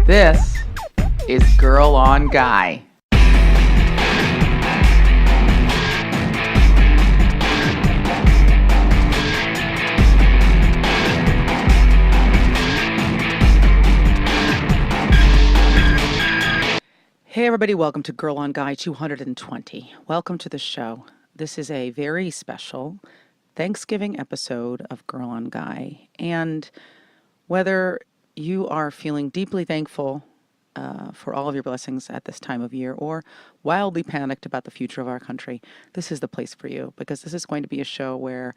This is Girl on Guy. Hey everybody, welcome to Girl on Guy 220. Welcome to the show. This is a very special Thanksgiving episode of Girl on Guy. And whether you are feeling deeply thankful for all of your blessings at this time of year or wildly panicked about the future of our country, this is the place for you, because this is going to be a show where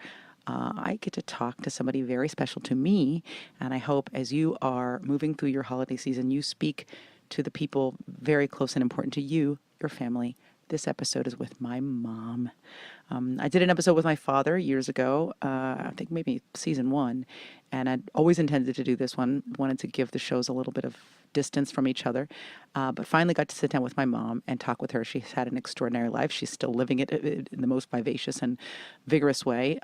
I get to talk to somebody very special to me. And I hope as you are moving through your holiday season, you speak to the people very close and important to you, your family. This episode is with my mom. I did an episode with my father years ago, I think maybe season 1, and I'd always intended to do this one, wanted to give the shows a little bit of distance from each other, but finally got to sit down with my mom and talk with her. She's had an extraordinary life. She's still living it in the most vivacious and vigorous way,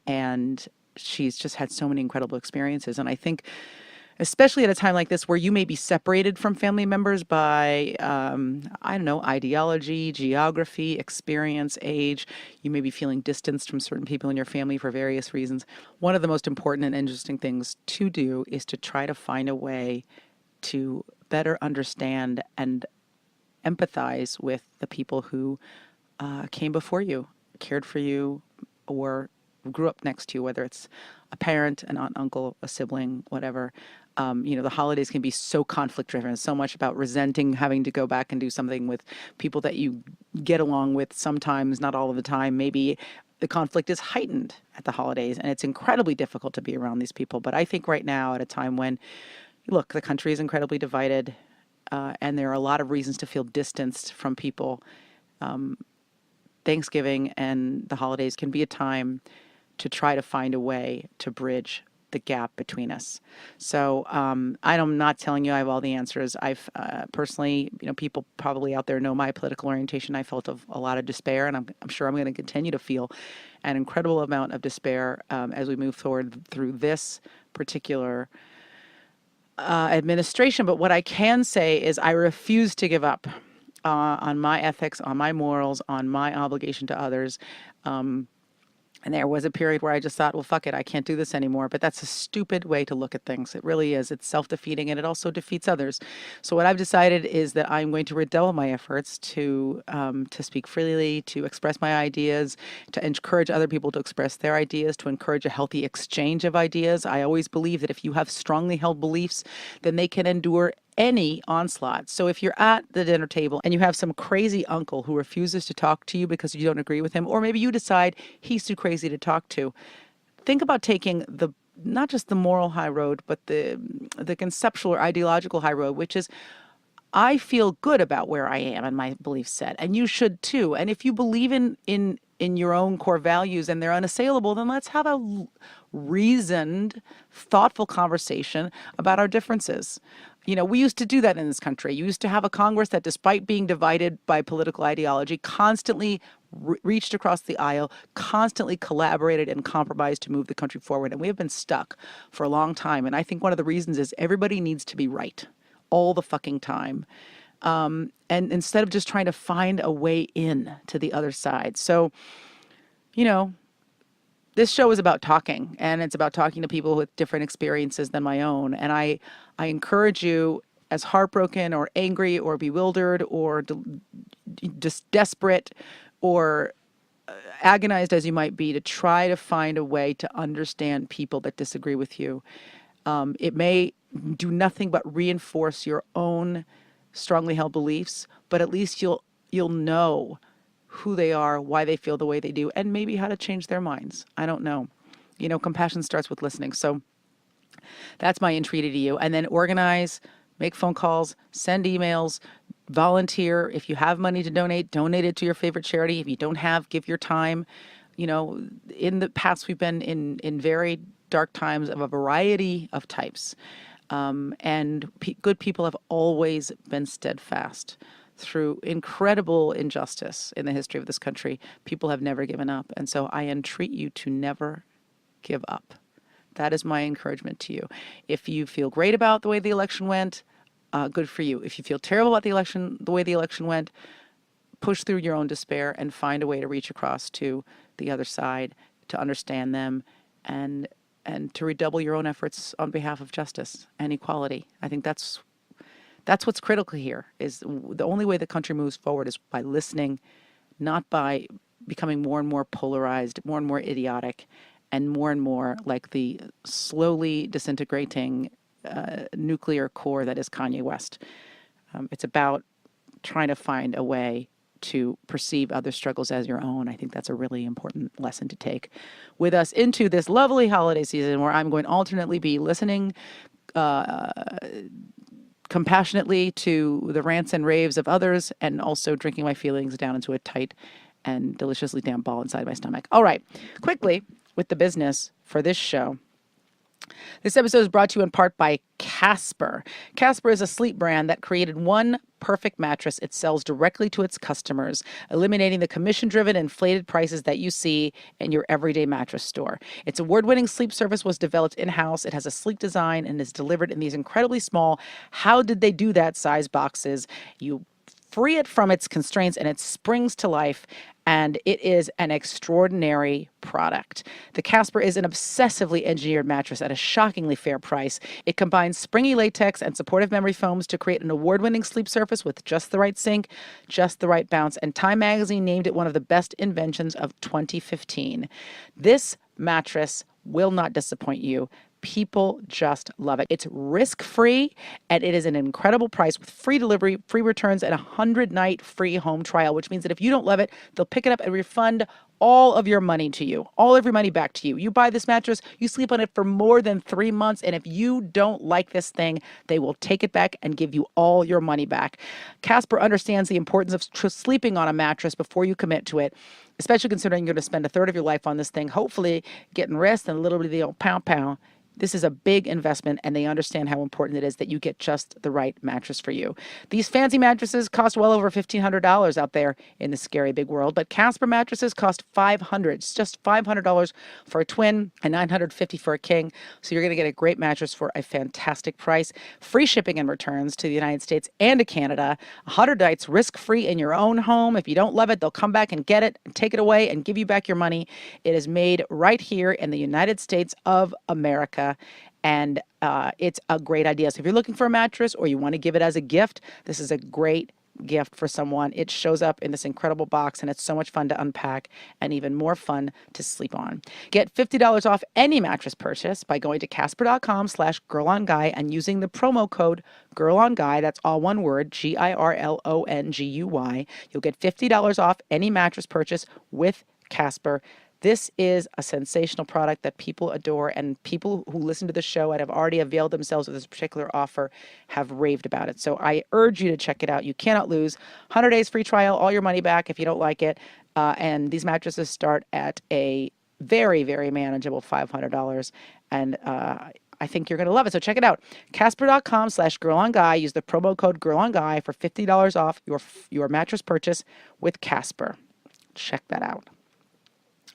and she's just had so many incredible experiences. And I think especially at a time like this where you may be separated from family members by, ideology, geography, experience, age. You may be feeling distanced from certain people in your family for various reasons. One of the most important and interesting things to do is to try to find a way to better understand and empathize with the people who came before you, cared for you, or grew up next to you, whether it's a parent, an aunt, uncle, a sibling, whatever. The holidays can be so conflict driven. It's so much about resenting having to go back and do something with people that you get along with sometimes, not all of the time. Maybe the conflict is heightened at the holidays and it's incredibly difficult to be around these people. But I think right now, at a time when, look, the country is incredibly divided and there are a lot of reasons to feel distanced from people, Thanksgiving and the holidays can be a time to try to find a way to bridge the gap between us. So I'm not telling you I have all the answers. I've personally, people probably out there know my political orientation. I felt of a lot of despair, and I'm sure I'm going to continue to feel an incredible amount of despair as we move forward through this particular administration. But what I can say is I refuse to give up on my ethics, on my morals, on my obligation to others. And there was a period where I just thought, well, fuck it, I can't do this anymore. But that's a stupid way to look at things. It really is. It's self-defeating, and it also defeats others. So what I've decided is that I'm going to redouble my efforts to speak freely, to express my ideas, to encourage other people to express their ideas, to encourage a healthy exchange of ideas. I always believe that if you have strongly held beliefs, then they can endure any onslaught. So if you're at the dinner table and you have some crazy uncle who refuses to talk to you because you don't agree with him, or maybe you decide he's too crazy to talk to, think about taking not just the moral high road, but the conceptual or ideological high road, which is, I feel good about where I am and my belief set, and you should too. And if you believe in your own core values and they're unassailable, then let's have a reasoned, thoughtful conversation about our differences. We used to do that in this country. You used to have a Congress that, despite being divided by political ideology, constantly reached across the aisle, constantly collaborated and compromised to move the country forward. And we have been stuck for a long time. And I think one of the reasons is everybody needs to be right all the fucking time. And instead of just trying to find a way in to the other side. So, this show is about talking, and it's about talking to people with different experiences than my own. And I encourage you, as heartbroken or angry or bewildered or just desperate or agonized as you might be, to try to find a way to understand people that disagree with you. It may do nothing but reinforce your own strongly held beliefs, but at least you'll know who they are, why they feel the way they do, and maybe how to change their minds. I don't know. Compassion starts with listening. So that's my entreaty to you. And then organize, make phone calls, send emails, volunteer. If you have money to donate it to your favorite charity. If you don't have, give your time. In the past, we've been in very dark times of a variety of types. And good people have always been steadfast. Through incredible injustice in the history of this country, people have never given up. And so I entreat you to never give up. That is my encouragement to you. If you feel great about the way the election went, good for you. If you feel terrible about the election, the way the election went, push through your own despair and find a way to reach across to the other side, to understand them, and to redouble your own efforts on behalf of justice and equality. I think that's what's critical here. Is the only way the country moves forward is by listening, not by becoming more and more polarized, more and more idiotic, and more like the slowly disintegrating nuclear core that is Kanye West. It's about trying to find a way to perceive other struggles as your own. I think that's a really important lesson to take with us into this lovely holiday season, where I'm going to alternately be listening compassionately to the rants and raves of others, and also drinking my feelings down into a tight and deliciously damp ball inside my stomach. All right, quickly with the business for this show. This episode is brought to you in part by Casper. Casper is a sleep brand that created one perfect mattress it sells directly to its customers, eliminating the commission-driven, inflated prices that you see in your everyday mattress store. Its award-winning sleep service was developed in-house. It has a sleek design and is delivered in these incredibly small, how did they do that size boxes. You free it from its constraints and it springs to life, and it is an extraordinary product. The Casper is an obsessively engineered mattress at a shockingly fair price. It combines springy latex and supportive memory foams to create an award-winning sleep surface with just the right sink, just the right bounce, and Time Magazine named it one of the best inventions of 2015. This mattress will not disappoint you. People just love it. It's risk-free, and it is an incredible price with free delivery, free returns, and a 100-night free home trial, which means that if you don't love it, they'll pick it up and refund all of your money to you, all of your money back to you. You buy this mattress, you sleep on it for more than 3 months, and if you don't like this thing, they will take it back and give you all your money back. Casper understands the importance of sleeping on a mattress before you commit to it, especially considering you're going to spend a third of your life on this thing, hopefully getting rest and a little bit of the old pow-pow. This is a big investment, and they understand how important it is that you get just the right mattress for you. These fancy mattresses cost well over $1,500 out there in the scary big world, but Casper mattresses cost $500. It's just $500 for a twin and $950 for a king. So you're going to get a great mattress for a fantastic price. Free shipping and returns to the United States and to Canada. 100 nights risk-free in your own home. If you don't love it, they'll come back and get it and take it away and give you back your money. It is made right here in the United States of America. And it's a great idea. So if you're looking for a mattress or you want to give it as a gift, this is a great gift for someone. It shows up in this incredible box, and it's so much fun to unpack and even more fun to sleep on. Get $50 off any mattress purchase by going to casper.com/girlonguy and using the promo code girlonguy. That's all one word, GIRLONGUY. You'll get $50 off any mattress purchase with Casper. This is a sensational product that people adore, and people who listen to the show and have already availed themselves of this particular offer have raved about it. So I urge you to check it out. You cannot lose. 100 days free trial, all your money back if you don't like it. And these mattresses start at a very, very manageable $500. And I think you're going to love it. So check it out. Casper.com/girlonguy. Use the promo code girlonguy for $50 off your mattress purchase with Casper. Check that out.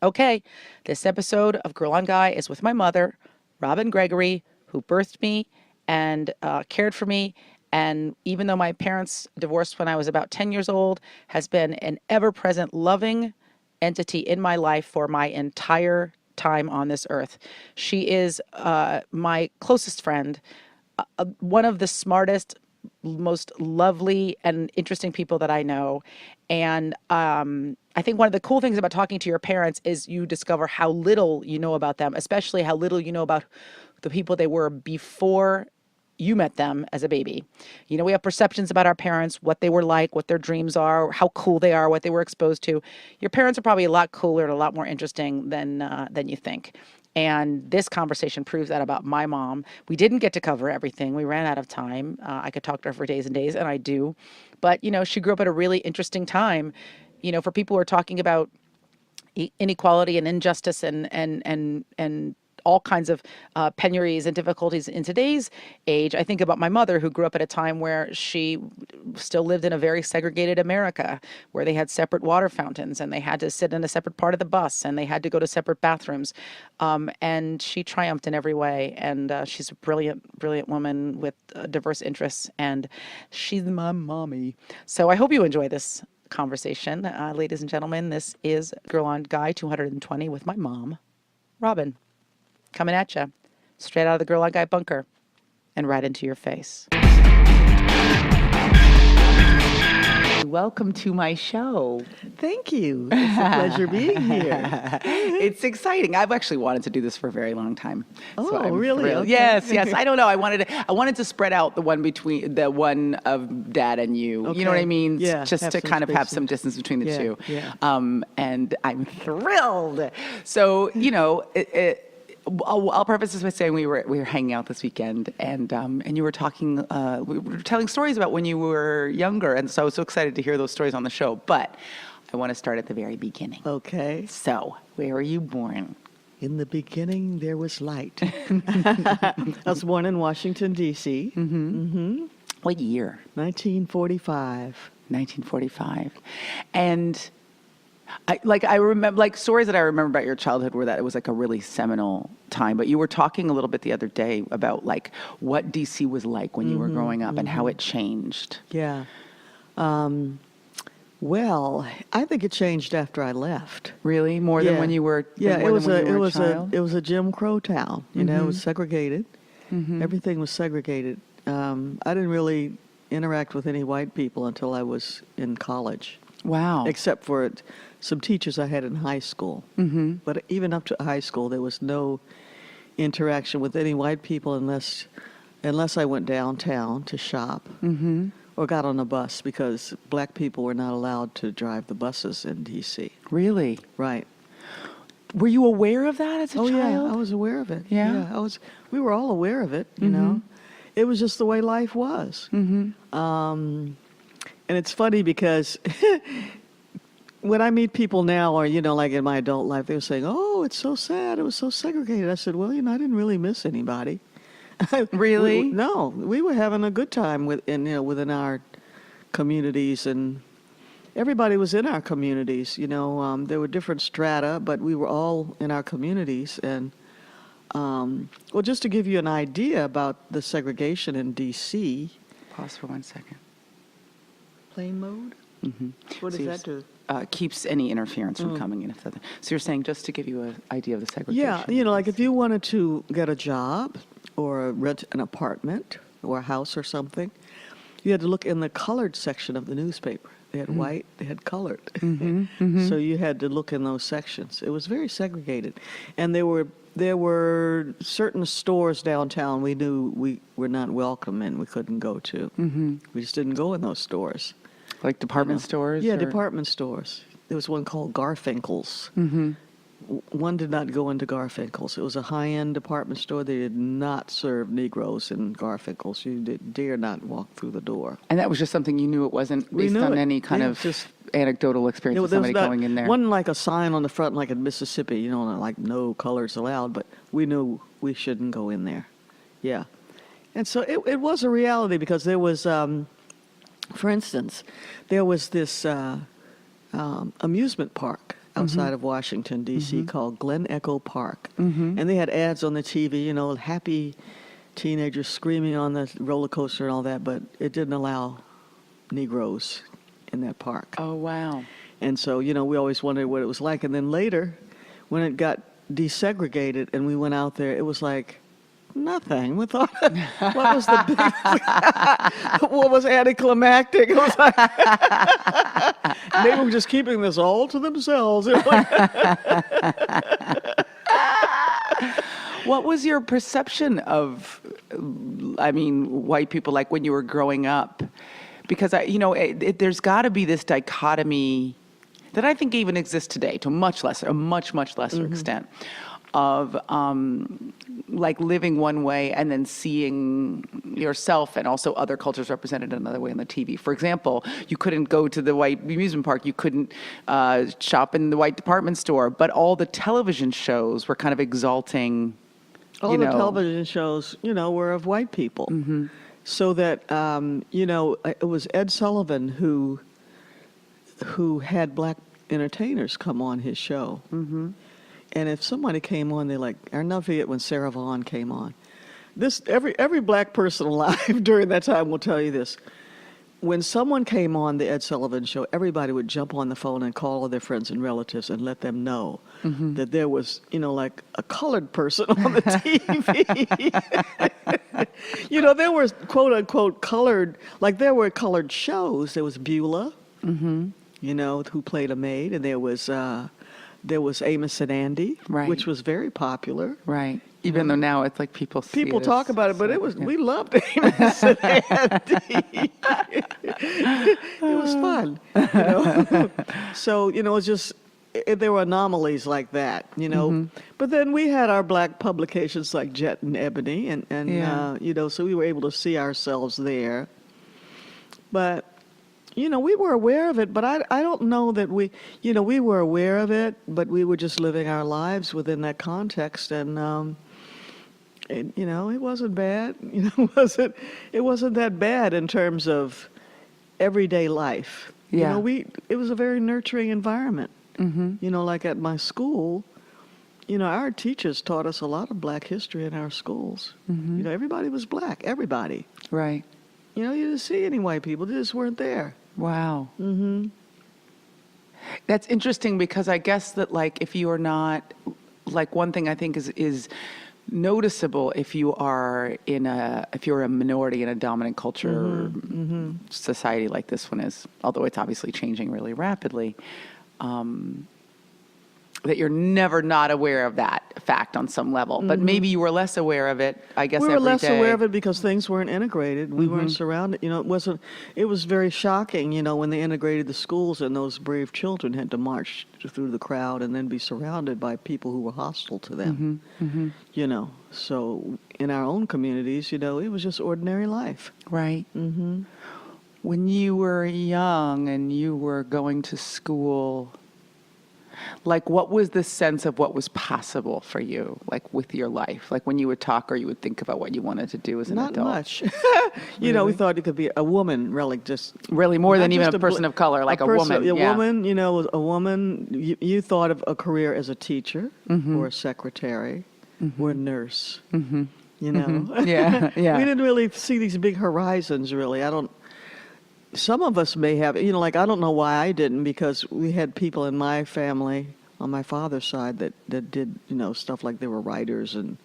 Okay, this episode of Girl on Guy is with my mother, Robin Gregory, who birthed me and cared for me. And even though my parents divorced when I was about 10 years old, has been an ever-present loving entity in my life for my entire time on this earth. She is my closest friend, one of the smartest, most lovely and interesting people that I know. And I think one of the cool things about talking to your parents is you discover how little you know about them, especially how little you know about the people they were before you met them as a baby. You know, we have perceptions about our parents, what they were like, what their dreams are, how cool they are, what they were exposed to. Your parents are probably a lot cooler and a lot more interesting than you think. And this conversation proves that about my mom. We didn't get to cover everything. We ran out of time. I could talk to her for days and days, and I do. But, you know, she grew up at a really interesting time. You know, for people who are talking about inequality and injustice and all kinds of penuries and difficulties in today's age. I think about my mother, who grew up at a time where she still lived in a very segregated America, where they had separate water fountains and they had to sit in a separate part of the bus and they had to go to separate bathrooms. And she triumphed in every way. And she's a brilliant, brilliant woman with diverse interests. And she's my mommy. So I hope you enjoy this conversation. Ladies and gentlemen, this is Girl on Guy 220 with my mom, Robin, coming at you straight out of the Girl on Guy bunker and right into your face. Welcome to my show. Thank you. It's a pleasure being here. It's exciting. I've actually wanted to do this for a very long time. Oh, I'm really? thrilled. Okay. Yes. I don't know. I wanted to spread out the one of Dad and you. Okay. You know what I mean? Yeah, Just have to some kind of have space. some distance between the two. Yeah. And I'm thrilled. So, I'll preface this by saying we were hanging out this weekend, and you were talking. We were telling stories about when you were younger, and so I was so excited to hear those stories on the show. But I want to start at the very beginning. Okay. So, where were you born? In the beginning, there was light. I was born in Washington, D.C., What year? 1945. 1945. And I remember, like, stories that I remember about your childhood were that it was like a really seminal time. But you were talking a little bit the other day about like what DC was like when you were growing up and how it changed. Yeah. Well, I think it changed after I left. Really, more than when you were. Yeah, more it was than when a you it were was child? a it was a Jim Crow town. You know, it was segregated. Everything was segregated. I didn't really interact with any white people until I was in college. Wow. Except for some teachers I had in high school. Mm-hmm. But even up to high school, there was no interaction with any white people unless I went downtown to shop or got on a bus, because black people were not allowed to drive the buses in D.C. Really? Right. Were you aware of that as a child? Yeah, I was aware of it. Yeah? We were all aware of it, you know. It was just the way life was. And it's funny because when I meet people now, or, like in my adult life, they're saying, "Oh, it's so sad. It was so segregated." I said, "Well, I didn't really miss anybody." Really? No, we were having a good time within our communities, and everybody was in our communities. There were different strata, but we were all in our communities. And well, just to give you an idea about the segregation in D.C. Pause for 1 second. Plane mode? What So does that do? Keeps any interference from coming in. So you're saying, just to give you an idea of the segregation. Yeah, like if you wanted to get a job or rent an apartment or a house or something, you had to look in the colored section of the newspaper. They had white, they had colored. So you had to look in those sections. It was very segregated. And there were certain stores downtown we knew we were not welcome in, we couldn't go to. We just didn't go in those stores. Like department stores? Yeah, or? department stores. There was one called Garfinkel's. One did not go into Garfinkel's. It was a high-end department store. They did not serve Negroes in Garfinkel's. You dare not walk through the door. And that was just something you knew. It wasn't We based knew on it. any kind Yeah, of just- anecdotal experience of There was somebody going in there. Wasn't like a sign on the front like in Mississippi, like no colors allowed, but we knew we shouldn't go in there. Yeah. And so it was a reality, because there was, for instance, there was this amusement park outside of Washington, D.C. called Glen Echo Park. And they had ads on the TV, happy teenagers screaming on the roller coaster and all that, but it didn't allow Negroes in that park. Oh, wow. And so, we always wondered what it was like. And then later, when it got desegregated and we went out there, it was like nothing. We thought, what was the big, what was anticlimactic? It was like, they were just keeping this all to themselves. What was your perception of, white people, like when you were growing up? Because, there's got to be this dichotomy that I think even exists today to a much lesser extent, of like living one way and then seeing yourself and also other cultures represented another way on the TV. For example, you couldn't go to the white amusement park, you couldn't shop in the white department store, but all the television shows were kind of exalting All the television shows, were of white people. Mm-hmm. So that, it was Ed Sullivan who had black entertainers come on his show. Mm-hmm. And if somebody came on, I'll never forget when Sarah Vaughan came on. Every black person alive during that time will tell you this. When someone came on the Ed Sullivan Show, everybody would jump on the phone and call all their friends and relatives and let them know that there was, like a colored person on the TV. There was quote unquote colored, like there were colored shows. There was Beulah, who played a maid, and there was Amos and Andy, Right. which was very popular. Right. Even though now it's like people see People it talk as- about it, but we loved Amos and Andy. It was fun, So it's just there were anomalies like that, But then we had our black publications like Jet and Ebony, and Yeah. so we were able to see ourselves there. But we were aware of it, but I don't know that we were aware of it, but we were just living our lives within that context, and it wasn't bad. It wasn't that bad in terms of everyday life. Yeah. It was a very nurturing environment. Mm-hmm. Like at my school, our teachers taught us a lot of black history in our schools. Mm-hmm. Everybody was black, everybody. Right. You didn't see any white people, they just weren't there. Wow. Mm-hmm. That's interesting because I guess that like if you are not like one thing I think is noticeable if you're a minority in a dominant culture society like this one is, although it's obviously changing really rapidly, that you're never not aware of that fact on some level. But maybe you were less aware of it, I guess, We were every less day. aware of it because things weren't integrated. We weren't surrounded. It was very shocking, when they integrated the schools and those brave children had to march through the crowd and then be surrounded by people who were hostile to them. So in our own communities, it was just ordinary life. Right. Mm-hmm. When you were young and you were going to school, like what was the sense of what was possible for you, like with your life? Like when you would talk or you would think about what you wanted to do as an Not adult? much. We thought it could be a woman, really, just Really more not than even just a person of color, like a person, woman. A yeah. woman, a woman. You thought of a career as a teacher or a secretary or a nurse. Mm-hmm. Yeah, yeah. We didn't really see these big horizons. Really, some of us may have. I don't know why I didn't, because we had people in my family on my father's side that did stuff like they were writers and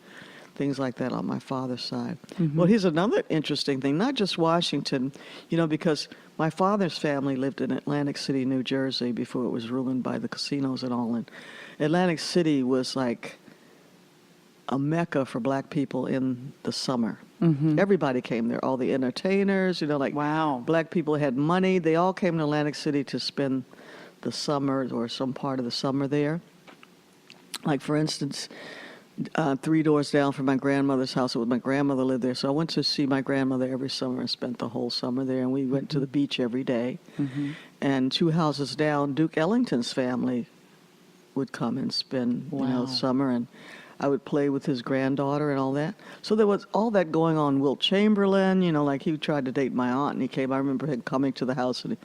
things like that on my father's side. Well, here's another interesting thing, not just Washington, because my father's family lived in Atlantic City, New Jersey before it was ruined by the casinos and all. And Atlantic City was like a mecca for black people in the summer. Everybody came there, all the entertainers, Wow. black people had money. They all came to Atlantic City to spend the summer or some part of the summer there. Like, for instance, 3 doors down from my grandmother's house, my grandmother lived there. So I went to see my grandmother every summer and spent the whole summer there. And we went to the beach every day. And 2 houses down, Duke Ellington's family would come and spend Wow. summer, and I would play with his granddaughter and all that. So there was all that going on. Wilt Chamberlain, like he tried to date my aunt, and he came. I remember him coming to the house, and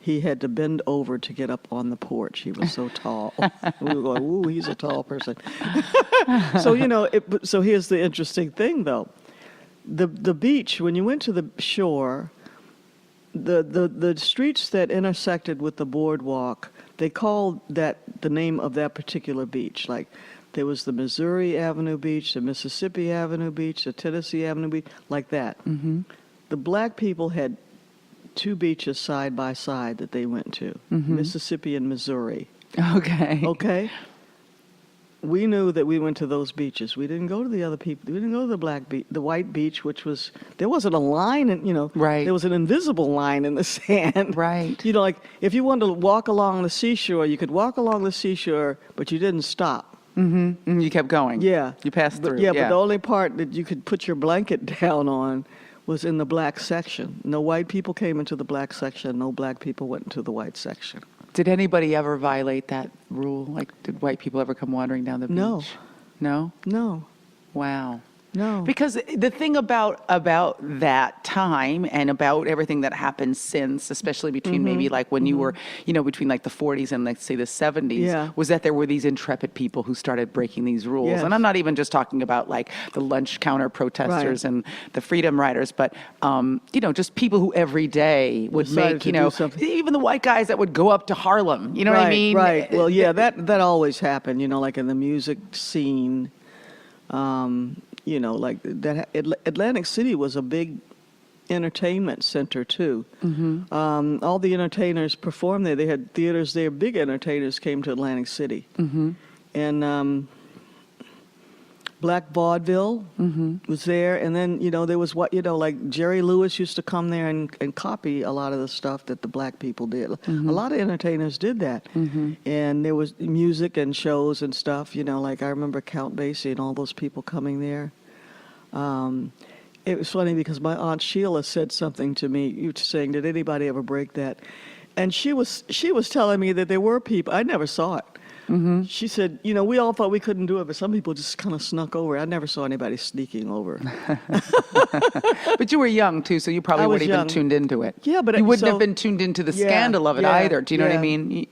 he had to bend over to get up on the porch. He was so tall. We were going, ooh, he's a tall person. So, so here's the interesting thing, though. The beach, when you went to the shore, the streets that intersected with the boardwalk, they called that the name of that particular beach. Like, there was the Missouri Avenue Beach, the Mississippi Avenue Beach, the Tennessee Avenue Beach, like that. The black people had 2 beaches side by side that they went to, Mississippi and Missouri. Okay. Okay? We knew that we went to those beaches. We didn't go to the other people. We didn't go to the black beach, the white beach, which was, there wasn't a line, and Right. there was an invisible line in the sand. Right. Like if you wanted to walk along the seashore, you could walk along the seashore, but you didn't stop. Mm-hmm. You kept going. Yeah. You passed through. But the only part that you could put your blanket down on was in the black section. No white people came into the black section. No black people went into the white section. Did anybody ever violate that rule? Like, did white people ever come wandering down the beach? No. No? No. Wow. No. Because the thing about that time and about everything that happened since, especially between maybe like when you were, between like the 40s and let's say the 70s, Yeah. was that there were these intrepid people who started breaking these rules. Yes. And I'm not even just talking about like the lunch counter protesters Right. and the freedom riders, but just people who every day would Decided make, to do something. even the white guys that would go up to Harlem. You know what I mean? Right. Well, yeah, that always happened, like in the music scene. Like that. Atlantic City was a big entertainment center too. All the entertainers performed there. They had theaters there. Big entertainers came to Atlantic City, and Black Vaudeville was there. And then there was like Jerry Lewis used to come there and copy a lot of the stuff that the black people did. A lot of entertainers did that, and there was music and shows and stuff. Like I remember Count Basie and all those people coming there. It was funny because my Aunt Sheila said something to me, saying, "Did anybody ever break that?" And she was telling me that there were people. I never saw it. She said, we all thought we couldn't do it, but some people just kind of snuck over. I never saw anybody sneaking over. But you were young too, so you probably I was wouldn't have young. been tuned into it. Yeah, but you wouldn't so- have been tuned into the Yeah, scandal of it yeah, either. Do you know what I yeah. mean?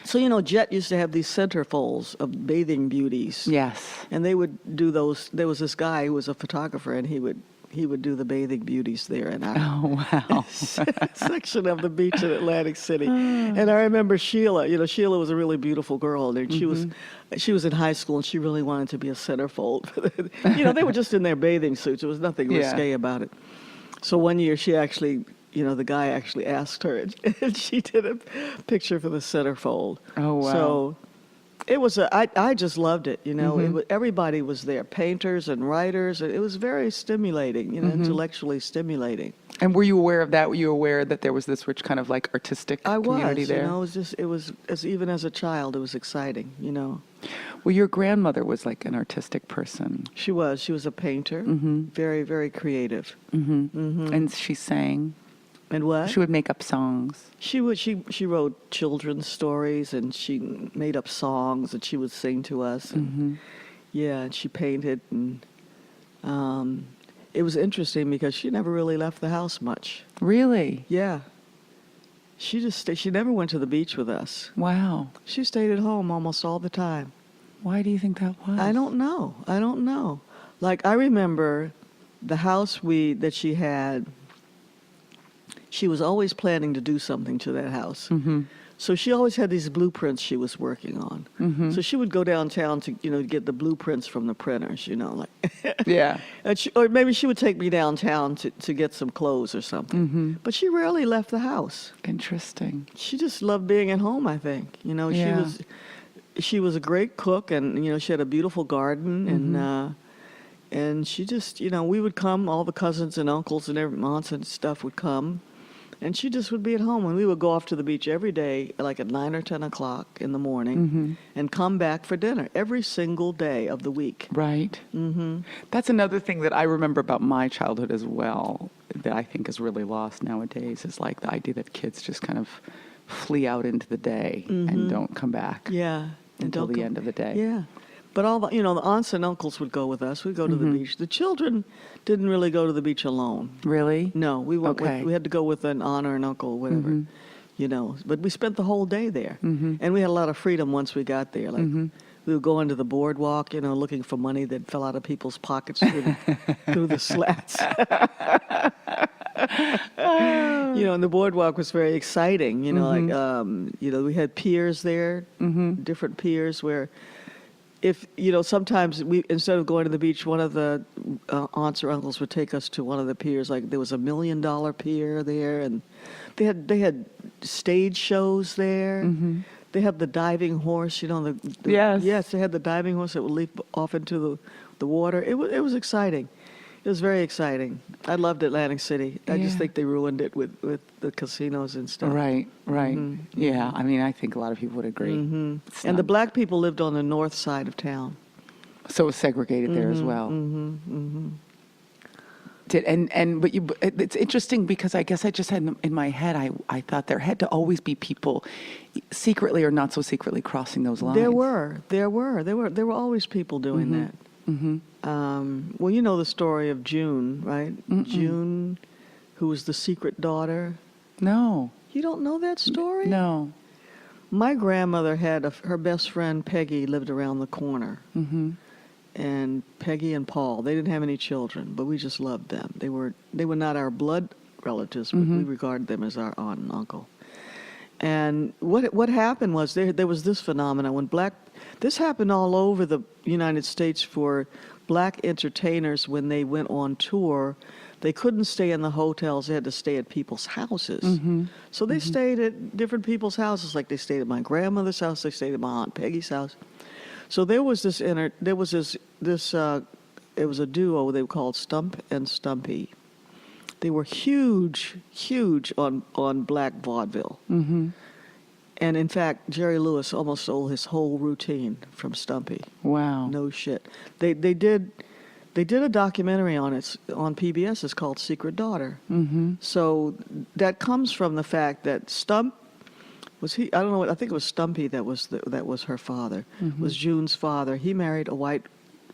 So, Jet used to have these centerfolds of bathing beauties. Yes. And they would do those. There was this guy who was a photographer, and he would do the bathing beauties there in our Oh wow. section of the beach in Atlantic City. And I remember Sheila. Sheila was a really beautiful girl, and she was in high school, and she really wanted to be a centerfold. They were just in their bathing suits. There was nothing Yeah. risque about it. So one year, she actually. The guy actually asked her, and she did a picture for the centerfold. Oh, wow. So it was I just loved it. It was, everybody was there, painters and writers. It was very stimulating, intellectually stimulating. And were you aware of that? Were you aware that there was this rich kind of like artistic I community was, there? it was even as a child, it was exciting. Well, your grandmother was like an artistic person. She was a painter, very, very creative. And she sang. And what? She would make up songs. She wrote children's stories, and she made up songs that she would sing to us. And yeah, and she painted, and it was interesting because she never really left the house much. Really? Yeah, she she never went to the beach with us. Wow. She stayed at home almost all the time. Why do you think that was? I don't know. Like I remember the house that she had. She was always planning to do something to that house. So she always had these blueprints she was working on. So she would go downtown to, get the blueprints from the printers, like. Yeah. And or maybe she would take me downtown to get some clothes or something. But she rarely left the house. Interesting. She just loved being at home, I think. Yeah. She was a great cook, and, she had a beautiful garden, and she just, we would come, all the cousins and uncles and aunts and stuff would come. And she just would be at home, and we would go off to the beach every day, like at 9 or 10 o'clock in the morning, and come back for dinner every single day of the week. Right. That's another thing that I remember about my childhood as well that I think is really lost nowadays is like the idea that kids just kind of flee out into the day and don't come back Yeah. until the end of the day. Yeah. But all the, the aunts and uncles would go with us. We'd go to the beach. The children didn't really go to the beach alone. Really? No, we went Okay. we had to go with an aunt or an uncle, whatever. But we spent the whole day there. And we had a lot of freedom once we got there. Like we would go into the boardwalk, looking for money that fell out of people's pockets through the slats. And the boardwalk was very exciting. We had piers there, different piers where if, sometimes we, instead of going to the beach, one of the aunts or uncles would take us to one of the piers. Like there was $1 million pier there, and they had stage shows there. They had the diving horse, Yes. they had the diving horse that would leap off into the water. It was exciting. It was very exciting. I loved Atlantic City. I just Yeah. think they ruined it with the casinos and stuff. Right. Yeah. I mean, I think a lot of people would agree. It's And the not- black people lived on the north side of town. So it was segregated there as well. But it's interesting because I guess I just had in my head, I thought there had to always be people secretly or not so secretly crossing those lines. There were always people doing that. Well, you know the story of June, right? June, who was the secret daughter. No. You don't know that story? No. My grandmother had her best friend Peggy lived around the corner. Mm-hmm. And Peggy and Paul, they didn't have any children, but we just loved them. They were not our blood relatives, but we regarded them as our aunt and uncle. And what happened was there was this phenomenon when this happened all over the United States for black entertainers when they went on tour. They couldn't stay in the hotels. They had to stay at people's houses. So they stayed at different people's houses. Like they stayed at my grandmother's house. They stayed at my Aunt Peggy's house. So it was a duo they were called Stump and Stumpy. They were huge on black vaudeville. Mm-hmm. And in fact, Jerry Lewis almost stole his whole routine from Stumpy. Wow. No shit. They did a documentary on it on PBS. It's called Secret Daughter. Mm-hmm. So that comes from the fact that Stump I don't know. I think it was Stumpy that was her father. Was June's father. He married a white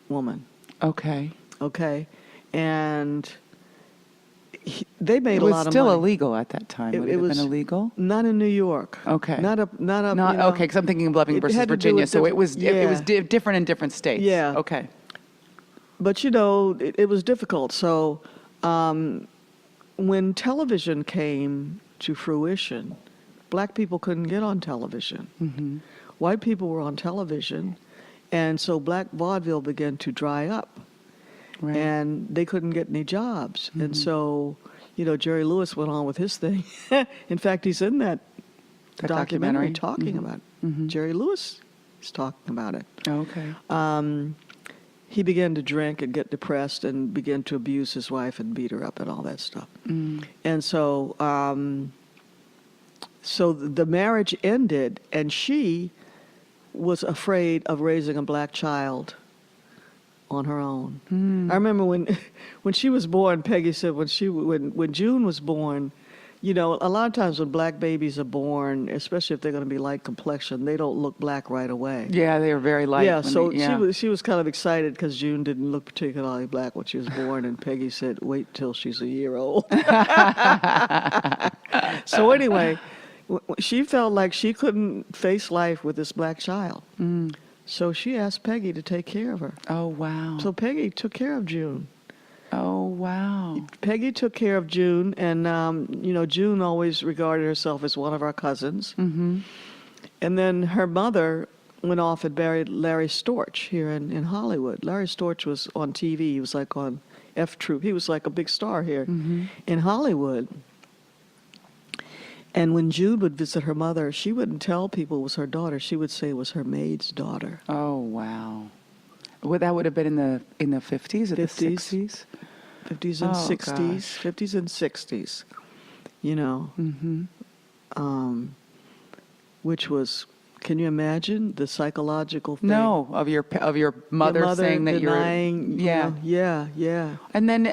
woman. Okay. Okay, and they made It a was lot of still money. illegal at that time. Would it have been illegal? Not in New York. Okay. Not up. Okay, because I'm thinking of Loving It versus had to do Virginia, with so it was yeah. different in different states. Yeah. Okay. But it was difficult. So when television came to fruition, black people couldn't get on television. Mm-hmm. White people were on television, and so black vaudeville began to dry up. Right. And they couldn't get any jobs. And so, Jerry Lewis went on with his thing. In fact, he's in that documentary talking about it. Mm-hmm. Jerry Lewis is talking about it. Okay. He began to drink and get depressed and began to abuse his wife and beat her up and all that stuff. Mm. And so, so the marriage ended, and she was afraid of raising a black child on her own. I remember when she was born, Peggy said when June was born, a lot of times when black babies are born, especially if they're going to be light complexion, they don't look black right away. Yeah, they were very light. Yeah, so she was kind of excited because June didn't look particularly black when she was born, and Peggy said, "Wait till she's a year old." So anyway, she felt like she couldn't face life with this black child. So she asked Peggy to take care of her. Oh, wow. So Peggy took care of June. Oh, wow. Peggy took care of June, and, June always regarded herself as one of our cousins. Mm-hmm. And then her mother went off and married Larry Storch here in Hollywood. Larry Storch was on TV. He was like on F Troop. He was like a big star here in Hollywood. And when June would visit her mother, she wouldn't tell people it was her daughter. She would say it was her maid's daughter. Oh, wow. Well, that would have been in the 50s or the 60s? 50s and 60s. Gosh. 50s and 60s, which was, can you imagine the psychological thing? No, of your mother saying that denying, you're yeah. And then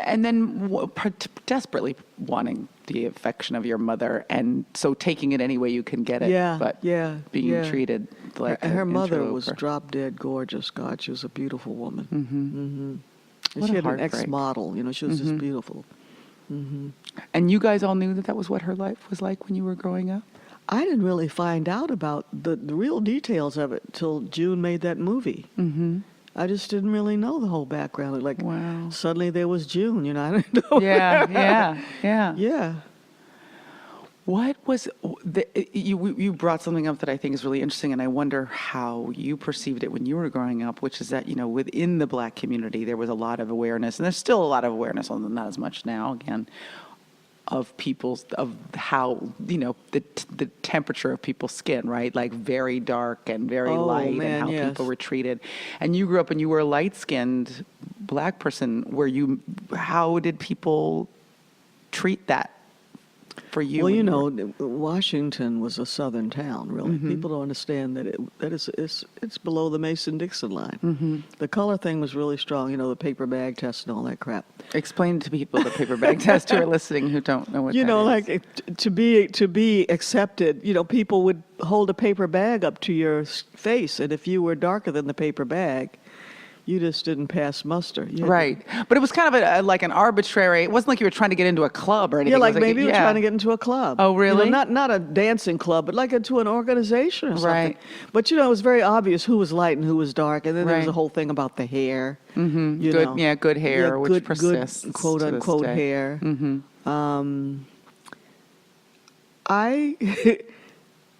desperately wanting the affection of your mother, and so taking it any way you can get it. But being treated like her an mother interloper. was drop dead gorgeous. God, she was a beautiful woman. And What she a had an heartbreak. ex-model. She was just beautiful. And you guys all knew that was what her life was like when you were growing up? I didn't really find out about the real details of it till June made that movie. Mm-hmm. I just didn't really know the whole background. Like, Wow. suddenly there was June, I didn't know. Yeah. Yeah. What was you brought something up that I think is really interesting, and I wonder how you perceived it when you were growing up, which is that within the black community there was a lot of awareness, and there's still a lot of awareness, although not as much now. Again, of how the temperature of people's skin, right? Like very dark and very light, man, and how yes. people were treated. And you grew up and you were a light-skinned black person. How did people treat that for you? Well, Washington was a southern town, really. People don't understand that it's below the Mason-Dixon line. The color thing was really strong, the paper bag test and all that crap. Explain to people the paper bag test who are listening who don't know what that is. Like to be accepted, people would hold a paper bag up to your face, and if you were darker than the paper bag, You just didn't pass muster. You had to- Right. But it was kind of like an arbitrary, it wasn't like you were trying to get into a club or anything. Yeah, It like was maybe you were yeah. trying to get into a club. Oh, really? Not a dancing club, but like into an organization or something. Right. But it was very obvious who was light and who was dark, and then there was Right. a whole thing about the hair. Mm-hmm. You Good, know. yeah, good hair, Yeah, which good, persists. good, quote to this unquote day. hair. Mm-hmm. I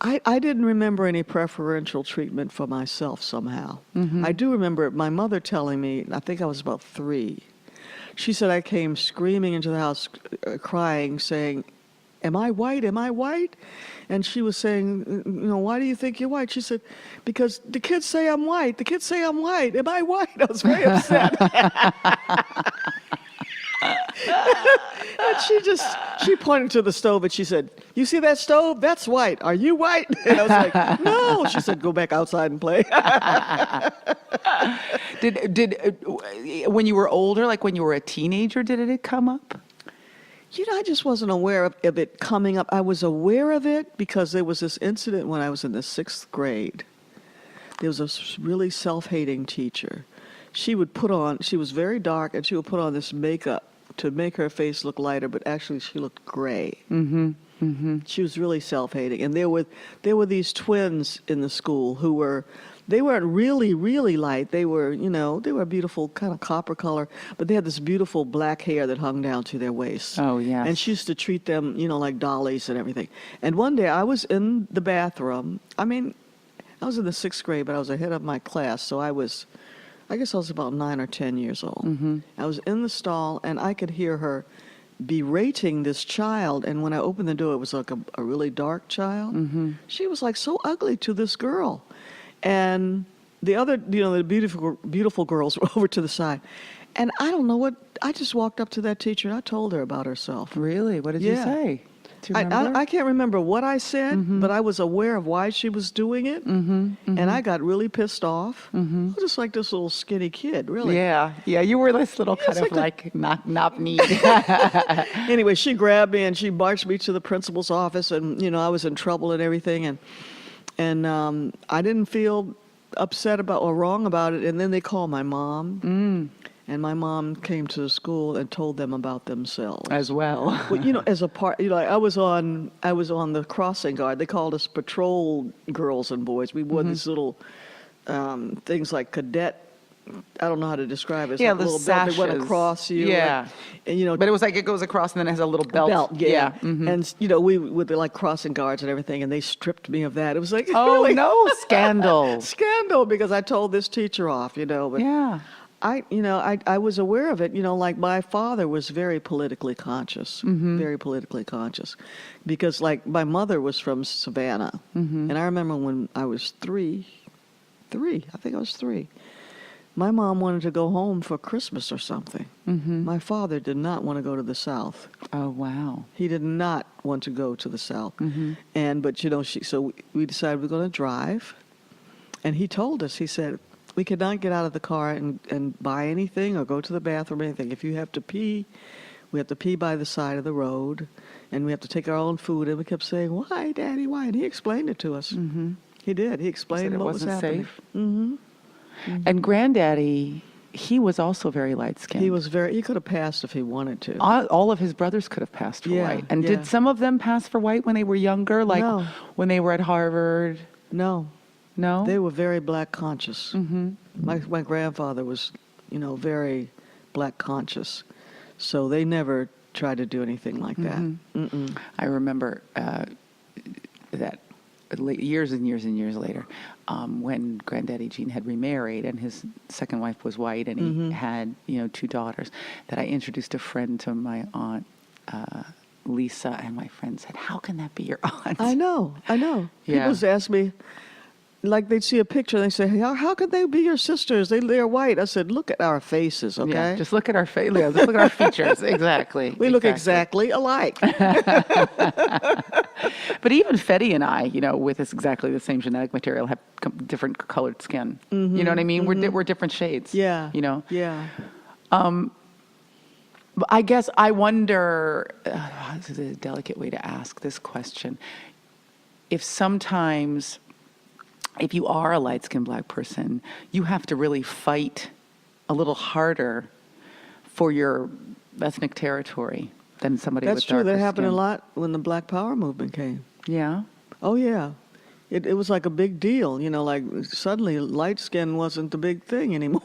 I didn't remember any preferential treatment for myself somehow. I do remember my mother telling me, I think I was about 3. She said I came screaming into the house, crying, saying, "Am I white? Am I white?" And she was saying, "Why do you think you're white?" She said, "Because the kids say I'm white. The kids say I'm white. Am I white?" I was very upset. And she pointed to the stove and she said, "You see that stove? That's white. Are you white?" And I was like, "No." She said, "Go back outside and play." Did when you were older, like when you were a teenager, did it come up? I just wasn't aware of it coming up. I was aware of it because there was this incident when I was in the 6th grade. There was a really self-hating teacher. She was very dark, and she would put on this makeup to make her face look lighter, but actually she looked gray. Mm-hmm. Mm-hmm. She was really self-hating. And there were these twins in the school they weren't really, really light. They were a beautiful kind of copper color, but they had this beautiful black hair that hung down to their waists. Oh, yes. And she used to treat them, like dollies and everything. And one day I was in the bathroom. I was in the 6th grade, but I was ahead of my class, so I guess I was about 9 or 10 years old. Mm-hmm. I was in the stall, and I could hear her berating this child. And when I opened the door, it was like a really dark child. Mm-hmm. She was like so ugly to this girl. And the other, the beautiful girls were over to the side. And I don't know I just walked up to that teacher and I told her about herself. Really? What did you Yeah. say? Do you remember? I can't remember what I said, but I was aware of why she was doing it. And I got really pissed off. I was just like this little skinny kid, really. Yeah, you were this little kind it's of like knock need. Anyway, she grabbed me and she marched me to the principal's office, and I was in trouble and everything, and I didn't feel upset about or wrong about it. And then they called my mom, and my mom came to the school and told them about themselves As well. Well, as a part, I was on the crossing guard. They called us patrol girls and boys. We wore these little things like cadet. I don't know how to describe it. It's Yeah, like a the little belt that went sashes. across you. Yeah. And, But it was like it goes across and then it has a little belt. yeah. Mhm. And we were like crossing guards and everything, and they stripped me of that. It was like Oh, really no, scandal. scandal because I told this teacher off. But Yeah. I was aware of it. Like my father was very politically conscious, very politically conscious, because like my mother was from Savannah, and I remember when I was three, I think I was 3. My mom wanted to go home for Christmas or something. My father did not want to go to the South. Oh, wow. He did not want to go to the South. But so we decided we're going to drive. And he told us, he said, we could not get out of the car and buy anything or go to the bathroom or anything. If you have to pee, we have to pee by the side of the road. And we have to take our own food. And we kept saying, "Why, Daddy, why?" And he explained it to us. He did. He explained Said it what was wasn't happening. safe. And Granddaddy, he was also very light-skinned. He could have passed if he wanted to. All of his brothers could have passed for Yeah, white. And yeah. did some of them pass for white when they were younger? Like No. when they were at Harvard? No. No? They were very black conscious. My grandfather was, very black conscious. So they never tried to do anything like that. I remember that years and years and years later, when Granddaddy Gene had remarried and his second wife was white and he had, 2 daughters, that I introduced a friend to my aunt, Lisa, and my friend said, "How can that be your aunt?" I know. Yeah. People just ask me, like they'd see a picture and they say, "Hey, how could they be your sisters? They're white." I said, "Look at our faces, okay? Yeah, just look at our face. Just look at our features. Exactly. We look exactly alike." But even Fetty and I, with exactly the same genetic material, have different colored skin. You know what I mean? We're different shades. Yeah. Yeah. Yeah. But I guess I wonder, this is a delicate way to ask this question, if sometimes, if you are a light-skinned black person, you have to really fight a little harder for your ethnic territory than somebody That's with true. darker That happened skin. a lot when the Black Power movement came. Yeah. Oh, yeah. It was like a big deal, you know, like suddenly light skin wasn't the big thing anymore.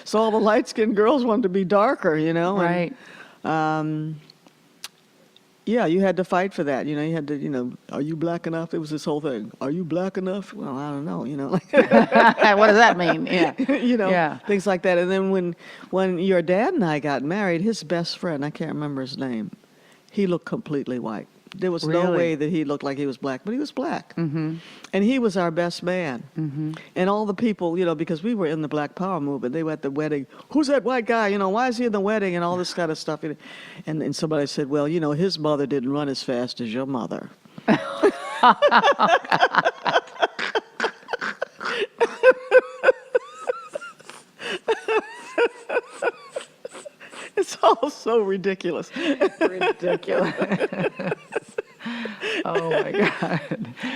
So all the light skinned girls wanted to be darker, you know. Right. And, yeah, you had to fight for that. You know, you had to, you know, are you black enough? It was this whole thing. Are you black enough? Well, I don't know, you know. Like, What does that mean? Yeah. you know, Yeah. things like that. And then when your dad and I got married, his best friend, I can't remember his name, he looked completely white. There was no Really? way that he looked like he was black, but he was black. Mm-hmm. And he was our best man. Mm-hmm. And all the people, you know, because we were in the Black Power movement, they were at the wedding. Who's that white guy? You know, why is he in the wedding? And all this kind of stuff. And somebody said, well, you know, his mother didn't run as fast as your mother. It's all so ridiculous. Ridiculous. Oh my God.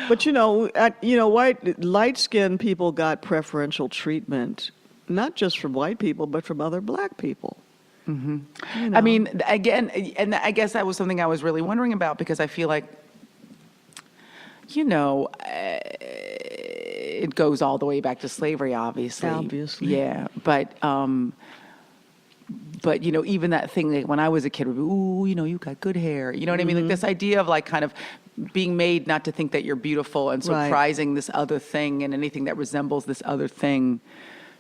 But light-skinned people got preferential treatment, not just from white people, but from other black people. Mm-hmm. You know. I mean, again, and I guess that was something I was really wondering about because I feel like, you know, it goes all the way back to slavery, obviously. Obviously. Yeah, but you know, even that thing like when I was a kid, would be, ooh, you know, you got good hair. You know what I mean? Like this idea of like kind of being made not to think that you're beautiful and so Right. prizing this other thing and anything that resembles this other thing,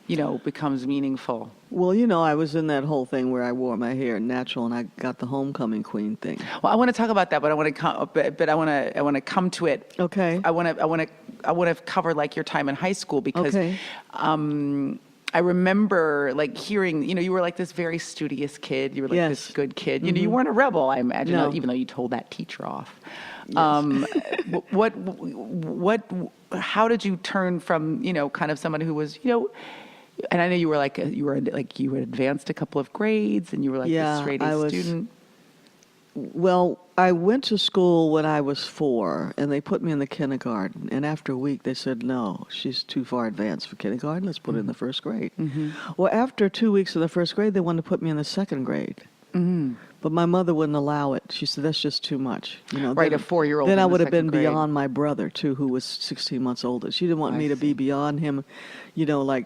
you know, becomes meaningful. Well, you know, I was in that whole thing where I wore my hair natural and I got the homecoming queen thing. Well, I want to talk about that, but I want to come to it. Okay. I want to cover like your time in high school because Okay. I remember like hearing, you know, you were like this very studious kid. You were like this Yes. good kid. You know, you weren't a rebel, I imagine, No. even though you told that teacher off. Yes. How did you turn from, you know, kind of somebody who was, you know, and I know you were like, you had advanced a couple of grades and you were like Yeah, this straight I A was- student. Well, I went to school when I was 4, and they put me in the kindergarten. And after a week, they said, no, she's too far advanced for kindergarten. Let's put her in the first grade. Mm-hmm. Well, after 2 weeks of the first grade, they wanted to put me in the second grade. Mm-hmm. But my mother wouldn't allow it. She said, that's just too much. You know, Right, then- a 4-year-old Then in I the would have second been grade. beyond my brother, too, who was 16 months older. She didn't want I me to see. be beyond him. You know, like,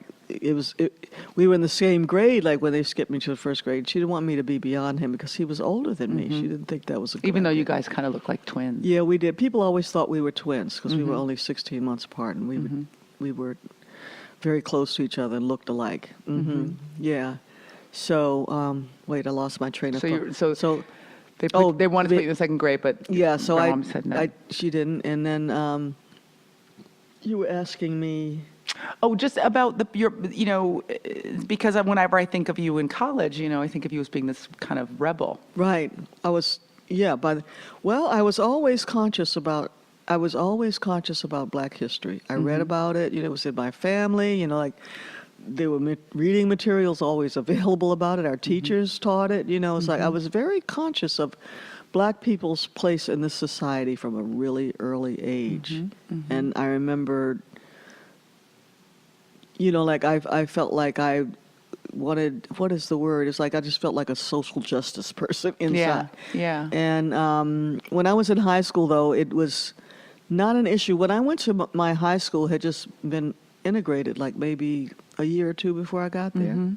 we were in the same grade, like when they skipped me to the first grade. She didn't want me to be beyond him because he was older than me. She didn't think that was a good Even though idea. you guys kind of look like twins. Yeah, we did. People always thought we were twins because we were only 16 months apart, and we were very close to each other and looked alike. Yeah. So, wait, I lost my train of So thought. you're- so- They Oh, they wanted to the- put you in the second grade, but yeah, so your I, mom said no. she didn't, and then you were asking me. Oh, just about your, you know, because whenever I think of you in college, you know, I think of you as being this kind of rebel. Right. I was, yeah, I was always conscious about Black history. I read about it, you know, it was in my family, you know, like there were reading materials always available about it. Our teachers taught it, you know, it's like I was very conscious of Black people's place in this society from a really early age. And I remember, you know, like I felt like I wanted, what is the word? It's like I just felt like a social justice person inside. Yeah. And when I was in high school, though, it was not an issue. When I went to my high school, had just been integrated, like maybe a year or two before I got there.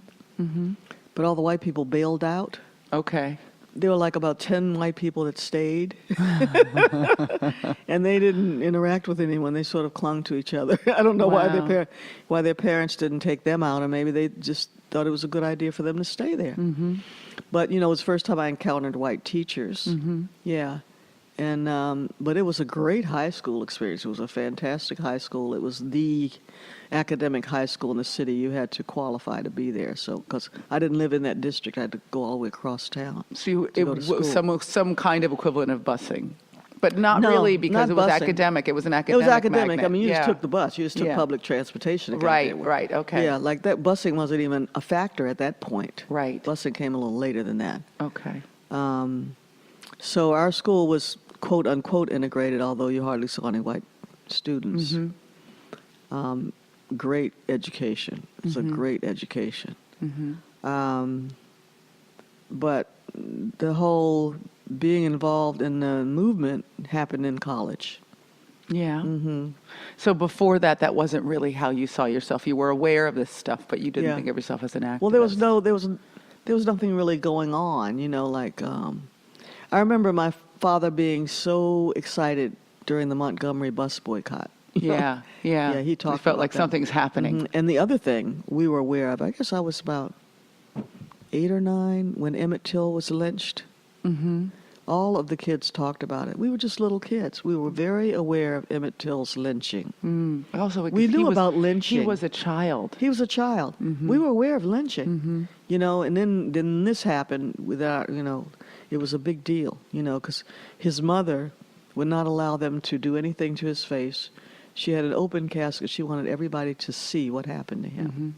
But all the white people bailed out. Okay. There were like about 10 white people that stayed. And they didn't interact with anyone. They sort of clung to each other. I don't know Wow. why their parents didn't take them out, or maybe they just thought it was a good idea for them to stay there. But, you know, it was the first time I encountered white teachers. Yeah. And but it was a great high school experience. It was a fantastic high school. It was the academic high school in the city. You had to qualify to be there. So, because I didn't live in that district, I had to go all the way across town. So you, to it go to was school. some kind of equivalent of busing, but not No, really because not it was busing. academic. It was an It academic. was academic. magnet. I mean, you Yeah. just took the bus. You just took Yeah. public transportation. to get Right, there. right, okay. Yeah, like that busing wasn't even a factor at that point. Right. Busing came a little later than that. Okay. So our school was quote unquote integrated, although you hardly saw any white students. great education. It's a great education. But the whole being involved in the movement happened in college. Yeah. So before that, that wasn't really how you saw yourself. You were aware of this stuff, but you didn't Yeah. think of yourself as an activist. Well, there was nothing really going on, like, I remember my father being so excited during the Montgomery bus boycott. Yeah. Yeah, he talked You felt about like that. something's happening. And the other thing we were aware of, I guess I was about 8 or 9 when Emmett Till was lynched. All of the kids talked about it. We were just little kids. We were very aware of Emmett Till's lynching. Also, We because knew he about lynching. He was a child. He was a child. We were aware of lynching, and then this happened without, it was a big deal, because his mother would not allow them to do anything to his face. She had an open casket. She wanted everybody to see what happened to him.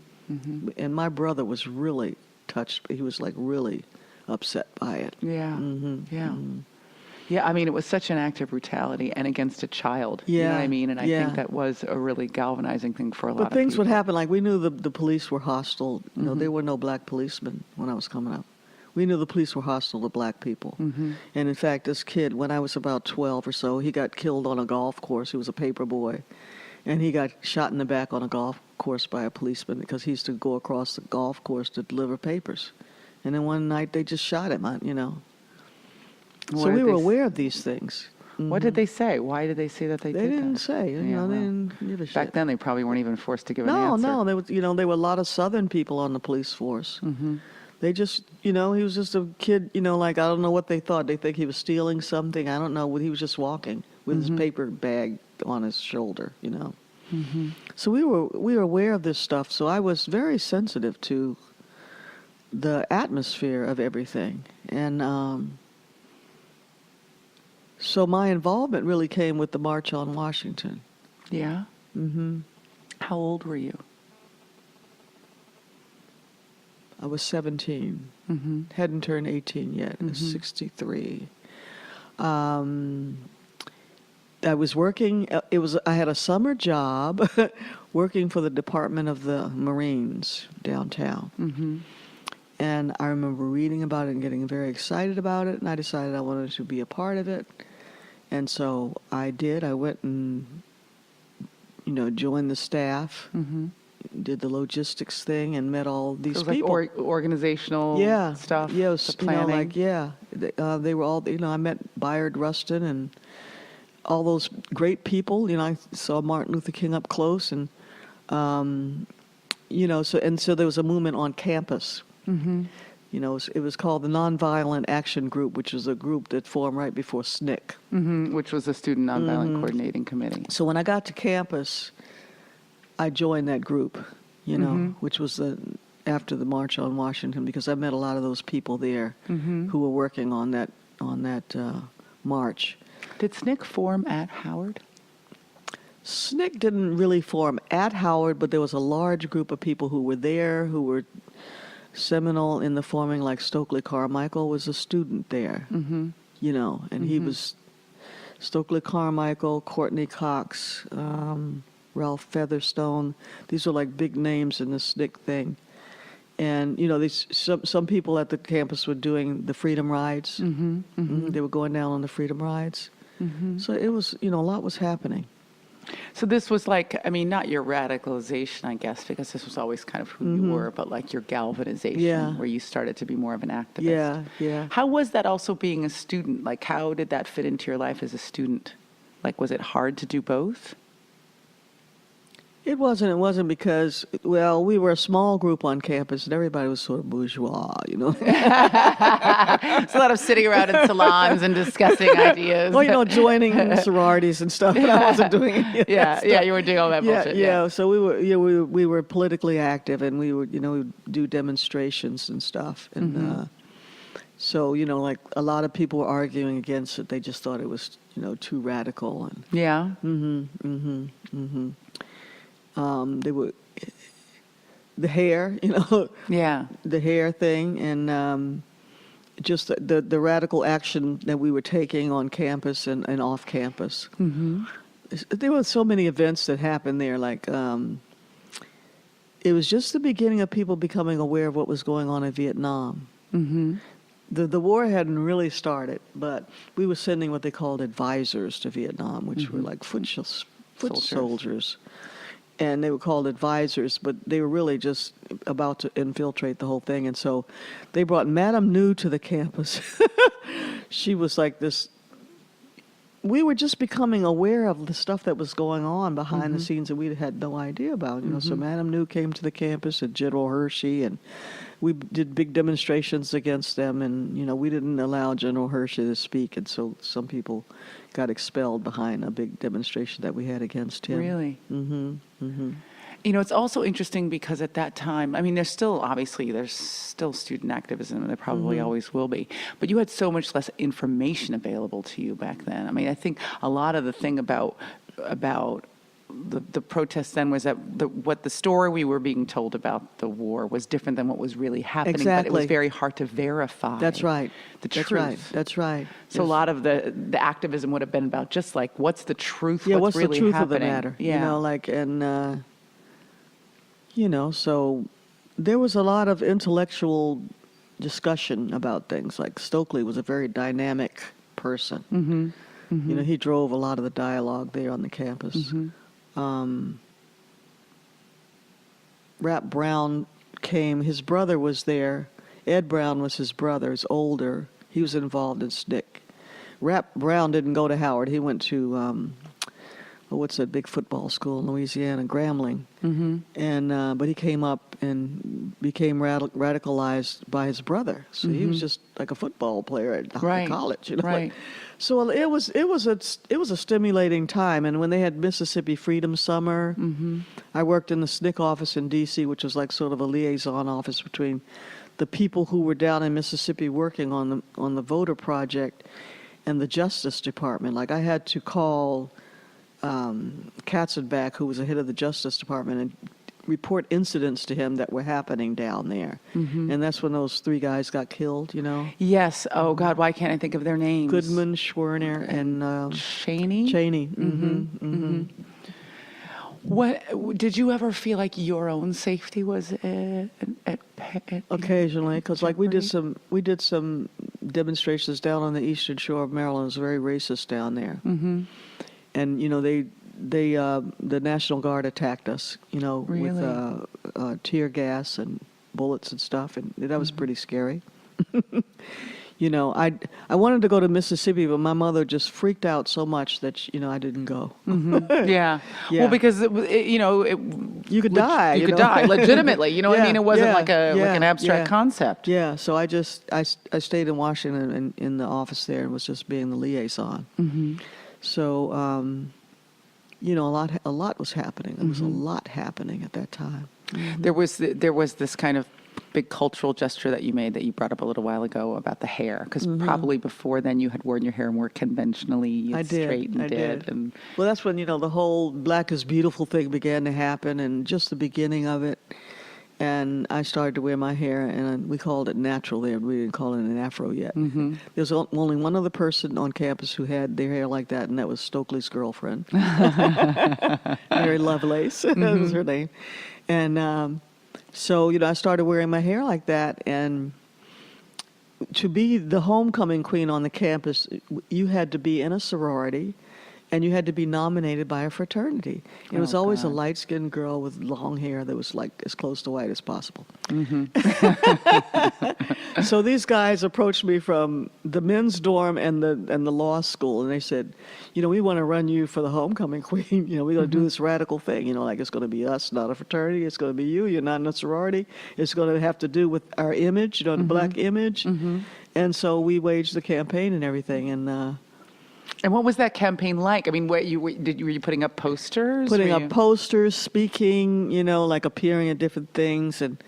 And my brother was really touched. He was like really upset by it. Yeah. Yeah, I mean, it was such an act of brutality and against a child. You know what I mean? And I think that was a really galvanizing thing for a lot of people. But things would happen. Like, we knew the police were hostile. There were no black policemen when I was coming up. We knew the police were hostile to black people. And in fact, this kid, when I was about 12 or so, he got killed on a golf course. He was a paper boy. And he got shot in the back on a golf course by a policeman because he used to go across the golf course to deliver papers. And then one night they just shot him, So we were aware of these things. What did they say? Why did they say that they did that? They didn't say. They didn't give a shit. Back then, they probably weren't even forced to give an answer. No. There were a lot of Southern people on the police force. They just, he was just a kid, like, I don't know what they thought. They think he was stealing something. I don't know. He was just walking with his paper bag on his shoulder, So we were aware of this stuff. So I was very sensitive to the atmosphere of everything. And so my involvement really came with the March on Washington. Yeah? How old were you? I was 17. Hadn't turned 18 yet. I was 63. I was working. I had a summer job working for the Department of the Marines downtown. And I remember reading about it and getting very excited about it. And I decided I wanted to be a part of it. And so I did. I went and, joined the staff. Did the logistics thing and met all these people. Like organizational stuff. Yes, the planning. They were all. I met Bayard Rustin and all those great people. I saw Martin Luther King up close, and so there was a movement on campus. It was called the Nonviolent Action Group, which was a group that formed right before SNCC. Which was the Student Nonviolent Coordinating Committee. So when I got to campus, I joined that group, which was after the March on Washington, because I met a lot of those people there who were working on that march. Did SNCC form at Howard? SNCC didn't really form at Howard, but there was a large group of people who were there, who were seminal in the forming, like Stokely Carmichael was a student there, and he was Stokely Carmichael, Courtney Cox, Ralph Featherstone. These were like big names in the SNCC thing. And, some people at the campus were doing the freedom rides. They were going down on the freedom rides. So it was, a lot was happening. So this was like, not your radicalization, I guess, because this was always kind of who you were, but like your galvanization, where you started to be more of an activist. Yeah. How was that also being a student? Like, how did that fit into your life as a student? Like, was it hard to do both? It wasn't because, we were a small group on campus and everybody was sort of bourgeois, It's a lot of sitting around in salons and discussing ideas. Well, joining sororities and stuff, but I wasn't doing any of that stuff. You were doing all that bullshit. Yeah. So we were politically active, and we would do demonstrations and stuff. And so, like a lot of people were arguing against it. They just thought it was, too radical. And they were the hair, the hair thing, and just the radical action that we were taking on campus and off campus. There were so many events that happened there, like it was just the beginning of people becoming aware of what was going on in Vietnam. The war hadn't really started, but we were sending what they called advisors to Vietnam, which were like foot soldiers. And they were called advisors, but they were really just about to infiltrate the whole thing. And so they brought Madame New to the campus. She was like this. We were just becoming aware of the stuff that was going on behind the scenes that we had no idea about. You know, so Madame New came to the campus and General Hershey, and we did big demonstrations against them. And you know, we didn't allow General Hershey to speak, and so some people got expelled behind a big demonstration that we had against him. Really? You know, it's also interesting because at that time, I mean, there's still student activism, and there probably always will be. But you had so much less information available to you back then. I mean, I think a lot of the thing about the protests then was that what the story we were being told about the war was different than what was really happening. Exactly. But it was very hard to verify. That's right. The That's truth. right. That's right. So a lot of the activism would have been about just like, what's the truth? Yeah, what's what's really the truth happening? of the matter? Yeah. You know, like, and, you know, so there was a lot of intellectual discussion about things. Like Stokely was a very dynamic person. You know, he drove a lot of the dialogue there on the campus. Rap Brown came, his brother was there. Ed Brown was his brother, he's older. He was involved in SNCC. Rap Brown didn't go to Howard. He went to, what's that big football school in Louisiana, Grambling. And but he came up and became radicalized by his brother. So he was just like a football player at college, you know. Right. Like, so it was a stimulating time. And when they had Mississippi Freedom Summer, I worked in the SNCC office in D.C., which was like sort of a liaison office between the people who were down in Mississippi working on the voter project and the Justice Department. Like I had to call Katzenbach, who was the head of the Justice Department, and report incidents to him that were happening down there. And that's when those 3 guys got killed, you know. Yes. Oh God, why can't I think of their names? Goodman, Schwerner, and Cheney. Cheney. What did you ever feel like your own safety was at Occasionally, because like we did Right. some demonstrations down on the eastern shore of Maryland. It was very racist down there. And you know the National Guard attacked us, you know, Really? with tear gas and bullets and stuff, and that was pretty scary. You know, I wanted to go to Mississippi, but my mother just freaked out so much that you know I didn't go. Yeah. Yeah. Well, because you know, You could die. You could know? die legitimately. You know what I Yeah, mean? It wasn't yeah, like an abstract yeah. concept. Yeah, so I stayed in Washington and in the office there and was just being the liaison. So, you know, a lot was happening. There was a lot happening at that time. There was this kind of big cultural gesture that you made that you brought up a little while ago about the hair, because probably before then you had worn your hair more conventionally straight and I did. And Well, that's when, you know, the whole Black is Beautiful thing began to happen, and just the beginning of it. And I started to wear my hair, and we called it natural there. We didn't call it an afro yet. There's only one other person on campus who had their hair like that, and that was Stokely's girlfriend, Mary Lovelace. That was her name. And so, you know, I started wearing my hair like that, and to be the homecoming queen on the campus, you had to be in a sorority, and you had to be nominated by a fraternity. It was always a light-skinned girl with long hair that was like as close to white as possible. So these guys approached me from the men's dorm and the law school, and they said, you know, we want to run you for the homecoming queen. You know, we're going to do this radical thing. You know, like it's going to be us, not a fraternity. It's going to be you. You're not in a sorority. It's going to have to do with our image, you know, the Black image. And so we waged the campaign and everything, And what was that campaign like? I mean, were you putting up posters? putting up posters, speaking, you know, like appearing at different things. And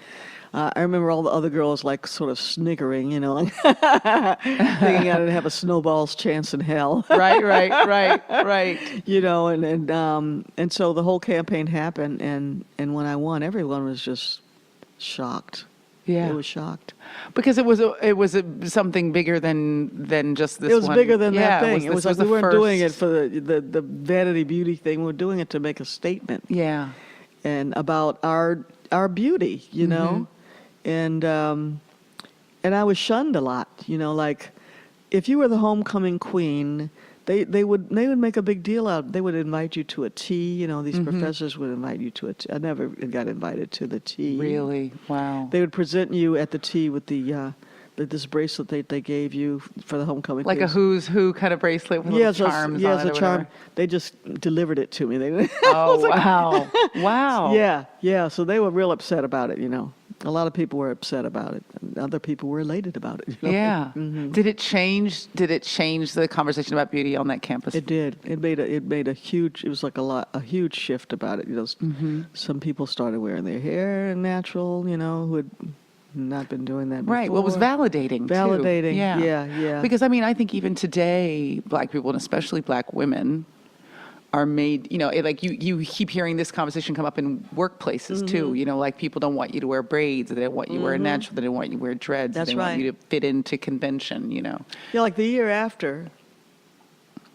I remember all the other girls like sort of sniggering, you know, like thinking I didn't have a snowball's chance in hell. Right. You know, and so the whole campaign happened, and when I won, everyone was just shocked. Yeah. They were shocked. Because it was something bigger than just this. It was one. bigger than Yeah, that thing. It was like the we weren't first. doing it for the vanity beauty thing. We were doing it to make a statement. Yeah. And about our our beauty, you know, and I was shunned a lot, you know, like if you were the homecoming queen, they would make a big deal out. They would invite you to a tea, you know. These professors would invite you to a tea. I never got invited to the tea. Really? Wow. They would present you at the tea with this bracelet they gave you for the homecoming. Like quiz. a who's who kind of bracelet with little charms on it a or charm. whatever. They just delivered it to me. They Oh, wow. Wow. yeah. So they were real upset about it, you know. A lot of people were upset about it. And other people were elated about it. You know? Yeah. Did it change the conversation about beauty on that campus? It did. It made a huge. It was like a huge shift about it. You know, some people started wearing their hair natural. You know, who had not been doing that before. Right. Well, it was validating. Validating. Too. Yeah. Because I mean, I think even today, Black people and especially Black women are made, you know, like you keep hearing this conversation come up in workplaces too. You know, like people don't want you to wear braids, they don't want you to wear natural, they don't want you to wear dreads, That's they right. want you to fit into convention, you know. Yeah, like the year after,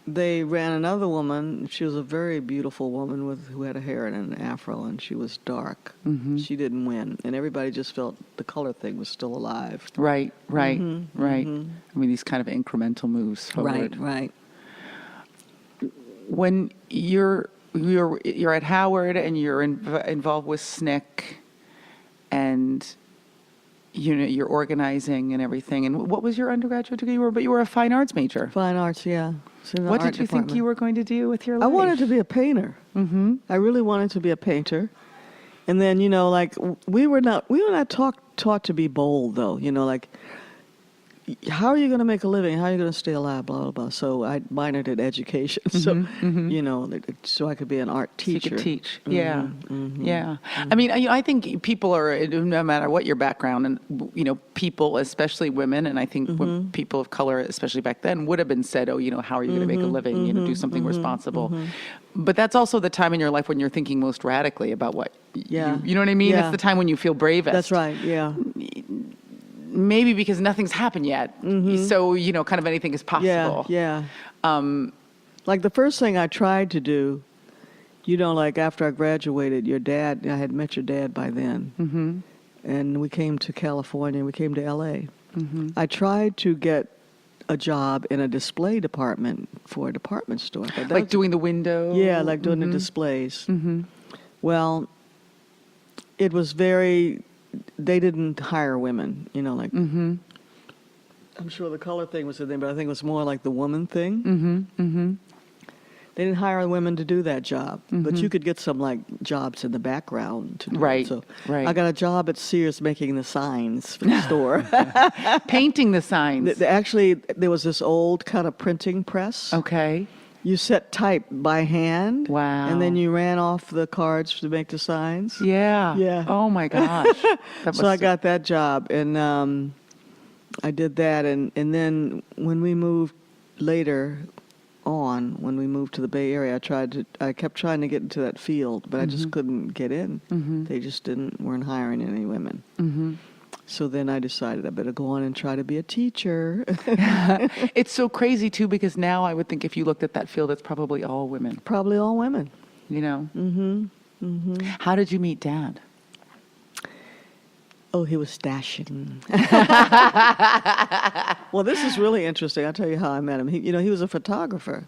they ran another woman. She was a very beautiful woman who had a hair and an afro, and she was dark. She didn't win, and everybody just felt the color thing was still alive. Right. I mean, these kind of incremental moves forward. Right. When you're at Howard and you're involved with SNCC, and you know you're organizing and everything. And what was your undergraduate degree? You were a fine arts major. Fine arts, yeah. It's in the What art did you think department. you were going to do with your life? I wanted to be a painter. I really wanted to be a painter. And then, you know, like we were not taught to be bold though, you know, like how are you going to make a living? How are you going to stay alive? Blah, blah, blah. So I minored in education. You know, so I could be an art teacher. You could teach. Yeah. I mean, I think people are, no matter what your background, and, you know, people, especially women, and I think when people of color, especially back then, would have been said, oh, you know, how are you going to make a living? You know, do something responsible. But that's also the time in your life when you're thinking most radically about what, you know what I mean? Yeah. It's the time when you feel bravest. That's right, yeah. Maybe because nothing's happened yet. So, you know, kind of anything is possible. Yeah. Like the first thing I tried to do, you know, like after I graduated, I had met your dad by then. And we came to California, we came to LA. I tried to get a job in a display department for a department store. Like doing the window? Yeah, like doing the displays. Well, it was they didn't hire women, you know, like, I'm sure the color thing was the thing, but I think it was more like the woman thing. They didn't hire women to do that job, but you could get some like jobs in the background to do Right, it. So right. I got a job at Sears making the signs for the store. Painting the signs. Actually, there was this old kind of printing press. Okay. You set type by hand. Wow. And then you ran off the cards to make the signs. Yeah. Yeah. Oh my gosh. So I got that job, and I did that, and then when we moved later on, when we moved to the Bay Area, I kept trying to get into that field, but I just couldn't get in. They just weren't hiring any women. So then I decided I better go on and try to be a teacher. It's so crazy too, because now I would think if you looked at that field, it's probably all women, Probably all women. you know? How did you meet Dad? Oh, he was dashing. Well, this is really interesting. I'll tell you how I met him. He was a photographer.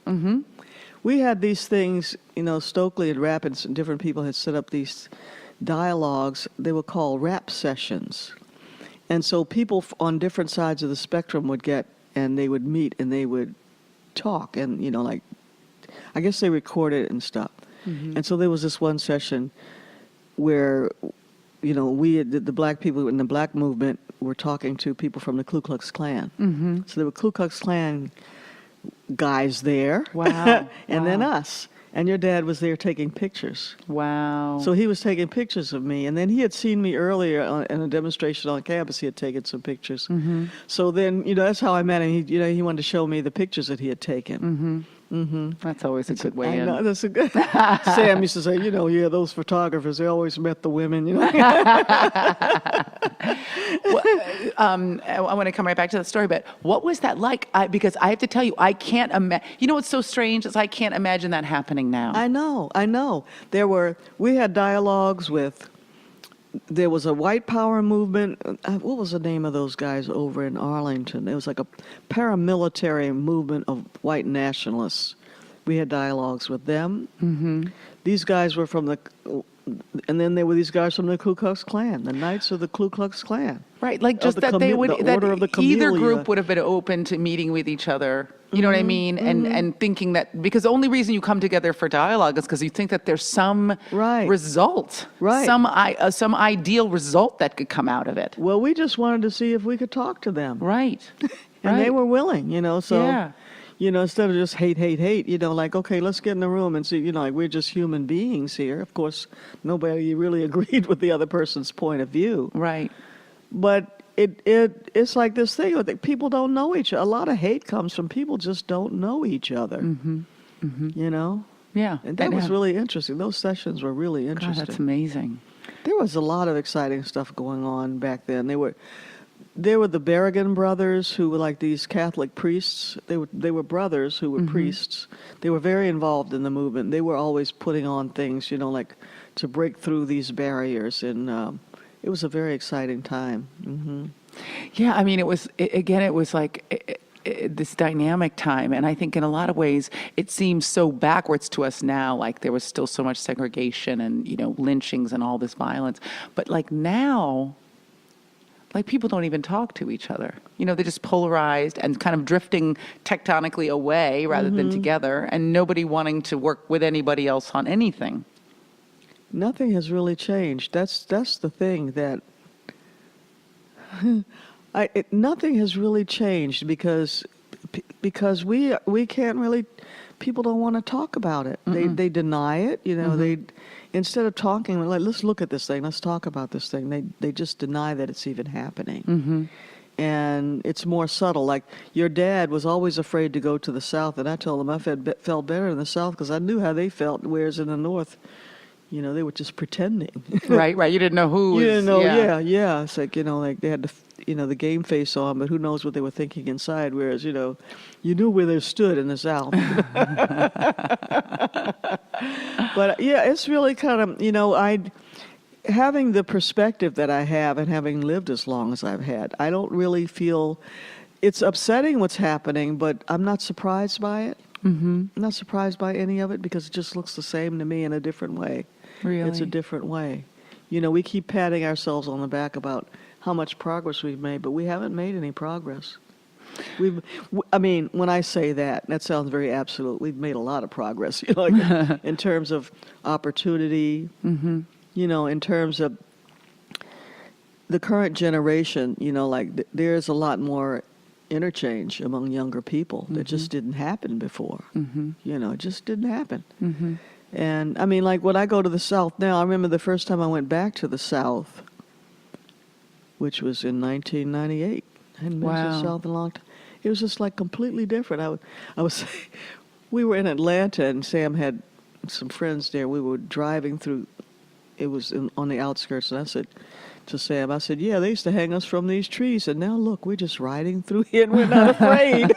We had these things, you know, Stokely and Rap and different people had set up these dialogues. They were called rap sessions. And so people on different sides of the spectrum would get, and they would meet and they would talk. And, you know, like, I guess they recorded it and stuff. And so there was this one session where, you know, the black people in the black movement were talking to people from the Ku Klux Klan. So there were Ku Klux Klan guys there. Wow. And then us. And your dad was there taking pictures. Wow. So he was taking pictures of me. And then he had seen me earlier in a demonstration on campus. He had taken some pictures. So then, you know, that's how I met him. He wanted to show me the pictures that he had taken. That's always a good way I in. know, that's a good. Sam used to say, you know, yeah, those photographers, they always met the women, you know. I want to come right back to that story, but what was that like? Because I have to tell you, I can't imagine. You know what's so strange is I can't imagine that happening now. I know. We had dialogues with there was a white power movement. What was the name of those guys over in Arlington? It was like a paramilitary movement of white nationalists. We had dialogues with them. Mm-hmm. These guys were from and then there were these guys from the Ku Klux Klan, the Knights of the Ku Klux Klan. Right, like just that they would, the that Order of the either Camellia. group would have been open to meeting with each other. You know what I mean? And thinking that, because the only reason you come together for dialogue is because you think that there's some Right. result, Right. some ideal result that could come out of it. Well, we just wanted to see if we could talk to them. Right. And they Right. were willing, so, Yeah. instead of just hate, like, okay, let's get in the room and see, like, we're just human beings here. Of course, nobody really agreed with the other person's point of view. Right. But it's like this thing that people don't know each other. A lot of hate comes from people just don't know each other, Yeah. And that was yeah. really interesting. Those sessions were really God, interesting. that's amazing. There was a lot of exciting stuff going on back then. They were the Berrigan brothers, who were like these Catholic priests. They were brothers who were priests. They were very involved in the movement. They were always putting on things, like to break through these barriers. And it was a very exciting time. Mm-hmm. Yeah, I mean, it was like this dynamic time. And I think in a lot of ways, it seems so backwards to us now, like there was still so much segregation and, lynchings and all this violence. But like now, like people don't even talk to each other. They're just polarized and kind of drifting tectonically away rather than together, and nobody wanting to work with anybody else on anything. Nothing has really changed. That's the thing that nothing has really changed because we can't really. People don't want to talk about it. They deny it. They instead of talking, like, let's look at this thing. Let's talk about this thing. They just deny that it's even happening. And it's more subtle. Like your dad was always afraid to go to the South, and I told him I felt better in the South because I knew how they felt. Whereas in the North, they were just pretending. Right. You didn't know who. You didn't know. Yeah. It's like like they had the game face on, but who knows what they were thinking inside. Whereas you knew where they stood in the South. But yeah, it's really kind of having the perspective that I have and having lived as long as I've had, I don't really feel it's upsetting what's happening, but I'm not surprised by it. I'm not surprised by any of it because it just looks the same to me in a different way. Really? It's a different way. We keep patting ourselves on the back about how much progress we've made, but we haven't made any progress. When I say that sounds very absolute. We've made a lot of progress, like in terms of opportunity, in terms of the current generation, there's a lot more interchange among younger people that just didn't happen before. It just didn't happen. And like when I go to the South now, I remember the first time I went back to the South, which was in 1998. I hadn't been to the South in a long time. It was just like completely different. We were in Atlanta, and Sam had some friends there. We were driving through. It was on the outskirts, and I said to Sam, yeah, they used to hang us from these trees, and now look, we're just riding through here, and we're not afraid.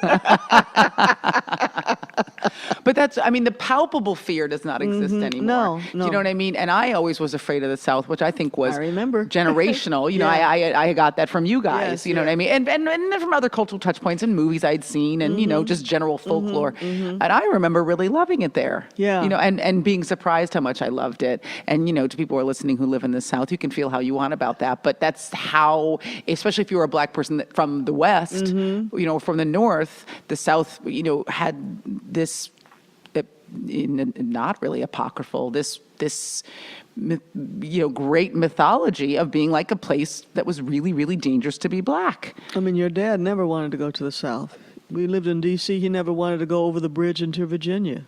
But the palpable fear does not exist anymore. No. Do you know what I mean? And I always was afraid of the South, which I think was I remember. generational. Yeah. I got that from you guys. Yes, you know what I mean? And then from other cultural touch points and movies I'd seen, and just general folklore. And I remember really loving it there. Yeah. And being surprised how much I loved it. And to people who are listening who live in the South, you can feel how you want about that, but that's how, especially if you were a black person from the West, from the North, the South, had this, not really apocryphal, this great mythology of being like a place that was really, really dangerous to be black. Your dad never wanted to go to the South. We lived in D.C. He never wanted to go over the bridge into Virginia.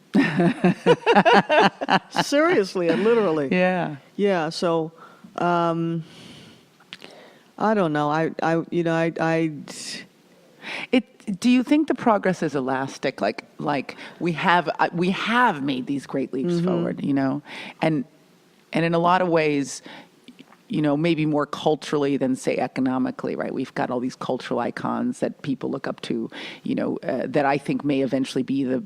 Seriously and literally. Yeah. Yeah. So, I don't know. Do you think the progress is elastic? Like we have made these great leaps forward, and in a lot of ways, maybe more culturally than say economically, right? We've got all these cultural icons that people look up to, that I think may eventually be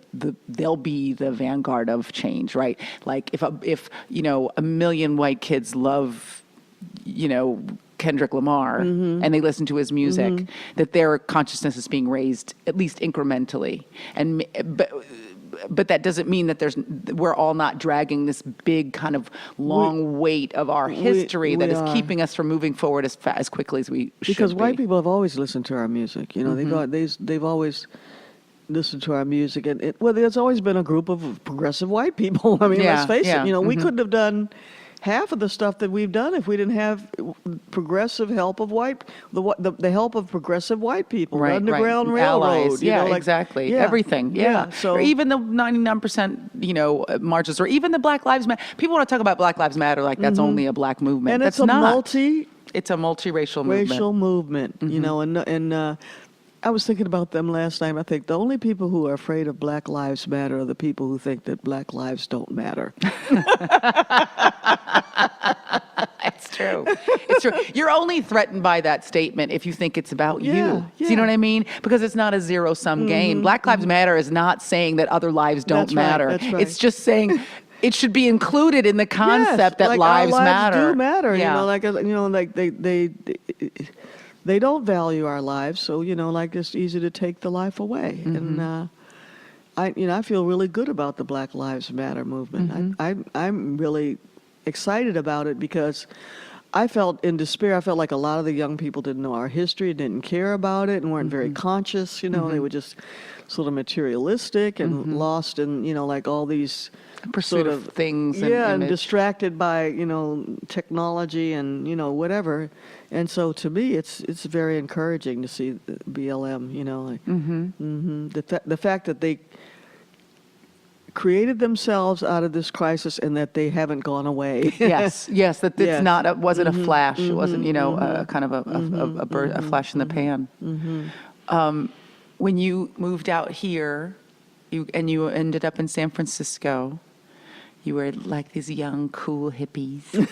they'll be the vanguard of change, right? Like if a million white kids love Kendrick Lamar and they listen to his music, that their consciousness is being raised at least incrementally. But that doesn't mean that we're all not dragging this big kind of long weight of our history that is keeping us from moving forward as quickly as we should. Because white people have always listened to our music. They've always listened to our music, and there's always been a group of progressive white people. I mean, let's face it. We couldn't have done half of the stuff that we've done if we didn't have progressive help of the help of progressive white people, right, the Underground Railroad. Allies. Exactly. Everything. Yeah. So or even the 99%, marches, or even the Black Lives Matter. People want to talk about Black Lives Matter like that's only a black movement. And that's it's not. It's a multiracial movement. And I was thinking about them last night. I think the only people who are afraid of Black Lives Matter are the people who think that Black lives don't matter. It's true. It's true. You're only threatened by that statement if you think it's about you. Yeah. Do you know what I mean? Because it's not a zero-sum game. Black Lives Matter is not saying that other lives don't matter. That's right. It's just saying it should be included in the concept that lives our lives matter. do matter. Yeah. They don't value our lives, so it's easy to take the life away. And I feel really good about the Black Lives Matter movement. I'm really excited about it because I felt in despair. I felt like a lot of the young people didn't know our history, didn't care about it, and weren't very conscious. They were just sort of materialistic and lost in all these pursuit of things. And distracted by technology and whatever. And so to me, it's very encouraging to see the BLM. The fact that they created themselves out of this crisis and that they haven't gone away. Yes. That it's not. It wasn't a flash. It wasn't a kind of a flash in the pan. When you moved out here, you ended up in San Francisco. You were like these young, cool hippies. We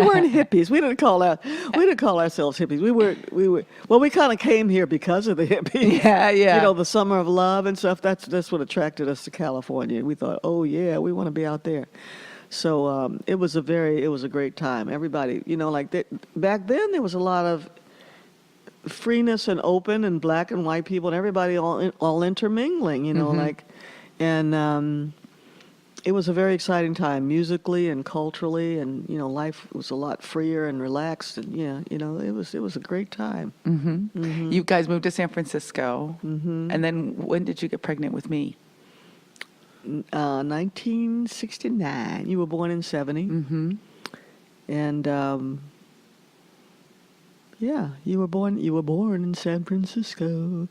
weren't hippies. We didn't call ourselves hippies. We kind of came here because of the hippies. Yeah. The summer of love and stuff. That's what attracted us to California. We thought, oh yeah, we want to be out there. So it was a great time. Everybody, back then there was a lot of freeness and open and black and white people and everybody all intermingling. It was a very exciting time, musically and culturally, and life was a lot freer and relaxed, and it was a great time. You guys moved to San Francisco, and then when did you get pregnant with me? 1969. You were born in 70, and you were born in San Francisco.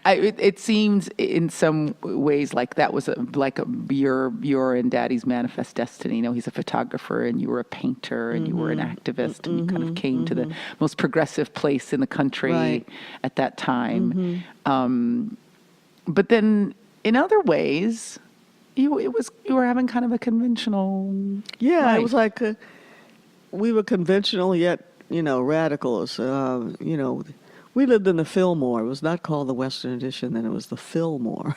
It seems in some ways like that was your and Daddy's manifest destiny. He's a photographer, and you were a painter, and you were an activist, and you kind of came to the most progressive place in the country at that time. But then, in other ways, you were having kind of a conventional. Yeah, life. It was like we were conventional yet. Radicals. We lived in the Fillmore. It was not called the Western Addition, then it was the Fillmore.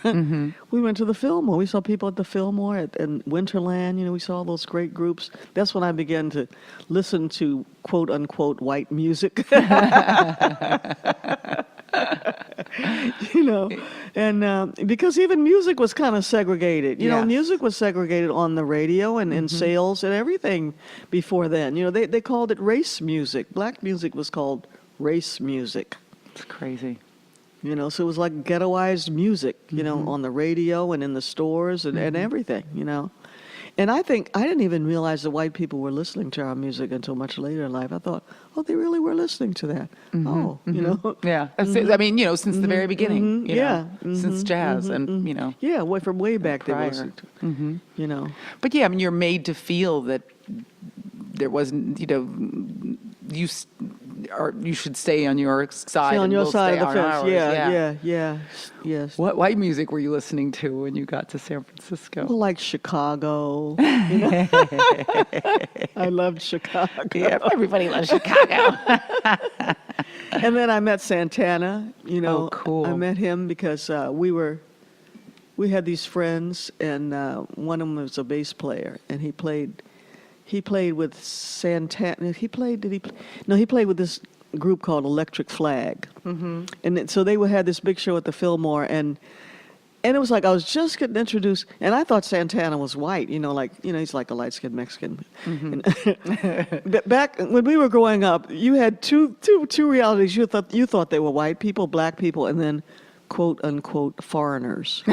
We went to the Fillmore. We saw people at the Fillmore and Winterland. We saw all those great groups. That's when I began to listen to quote unquote white music. And because even music was kind of segregated. Music was segregated on the radio and in sales and everything before then. They called it race music. Black music was called race music. It's crazy. So it was like ghettoized music, on the radio and in the stores and everything, And I think I didn't even realize that white people were listening to our music until much later in life. I thought, oh, they really were listening to that. Yeah. I mean, since the very beginning. Since jazz and, Yeah, from way back prior. They listened. But yeah, I mean, you're made to feel that there wasn't, you should stay on your side. Stay on your side of the fence. Ours. Yes. What white music were you listening to when you got to San Francisco? Well, like Chicago. I loved Chicago. Yeah, everybody loves Chicago. And then I met Santana. Oh, cool. I met him because we had these friends, and one of them was a bass player, and he played He played with Santana. He played with this group called Electric Flag. Mm-hmm. So they had this big show at the Fillmore, and it was like I was just getting introduced, and I thought Santana was white, he's like a light-skinned Mexican. Mm-hmm. And back when we were growing up, you had two realities. You thought they were white people, black people, and then quote unquote foreigners.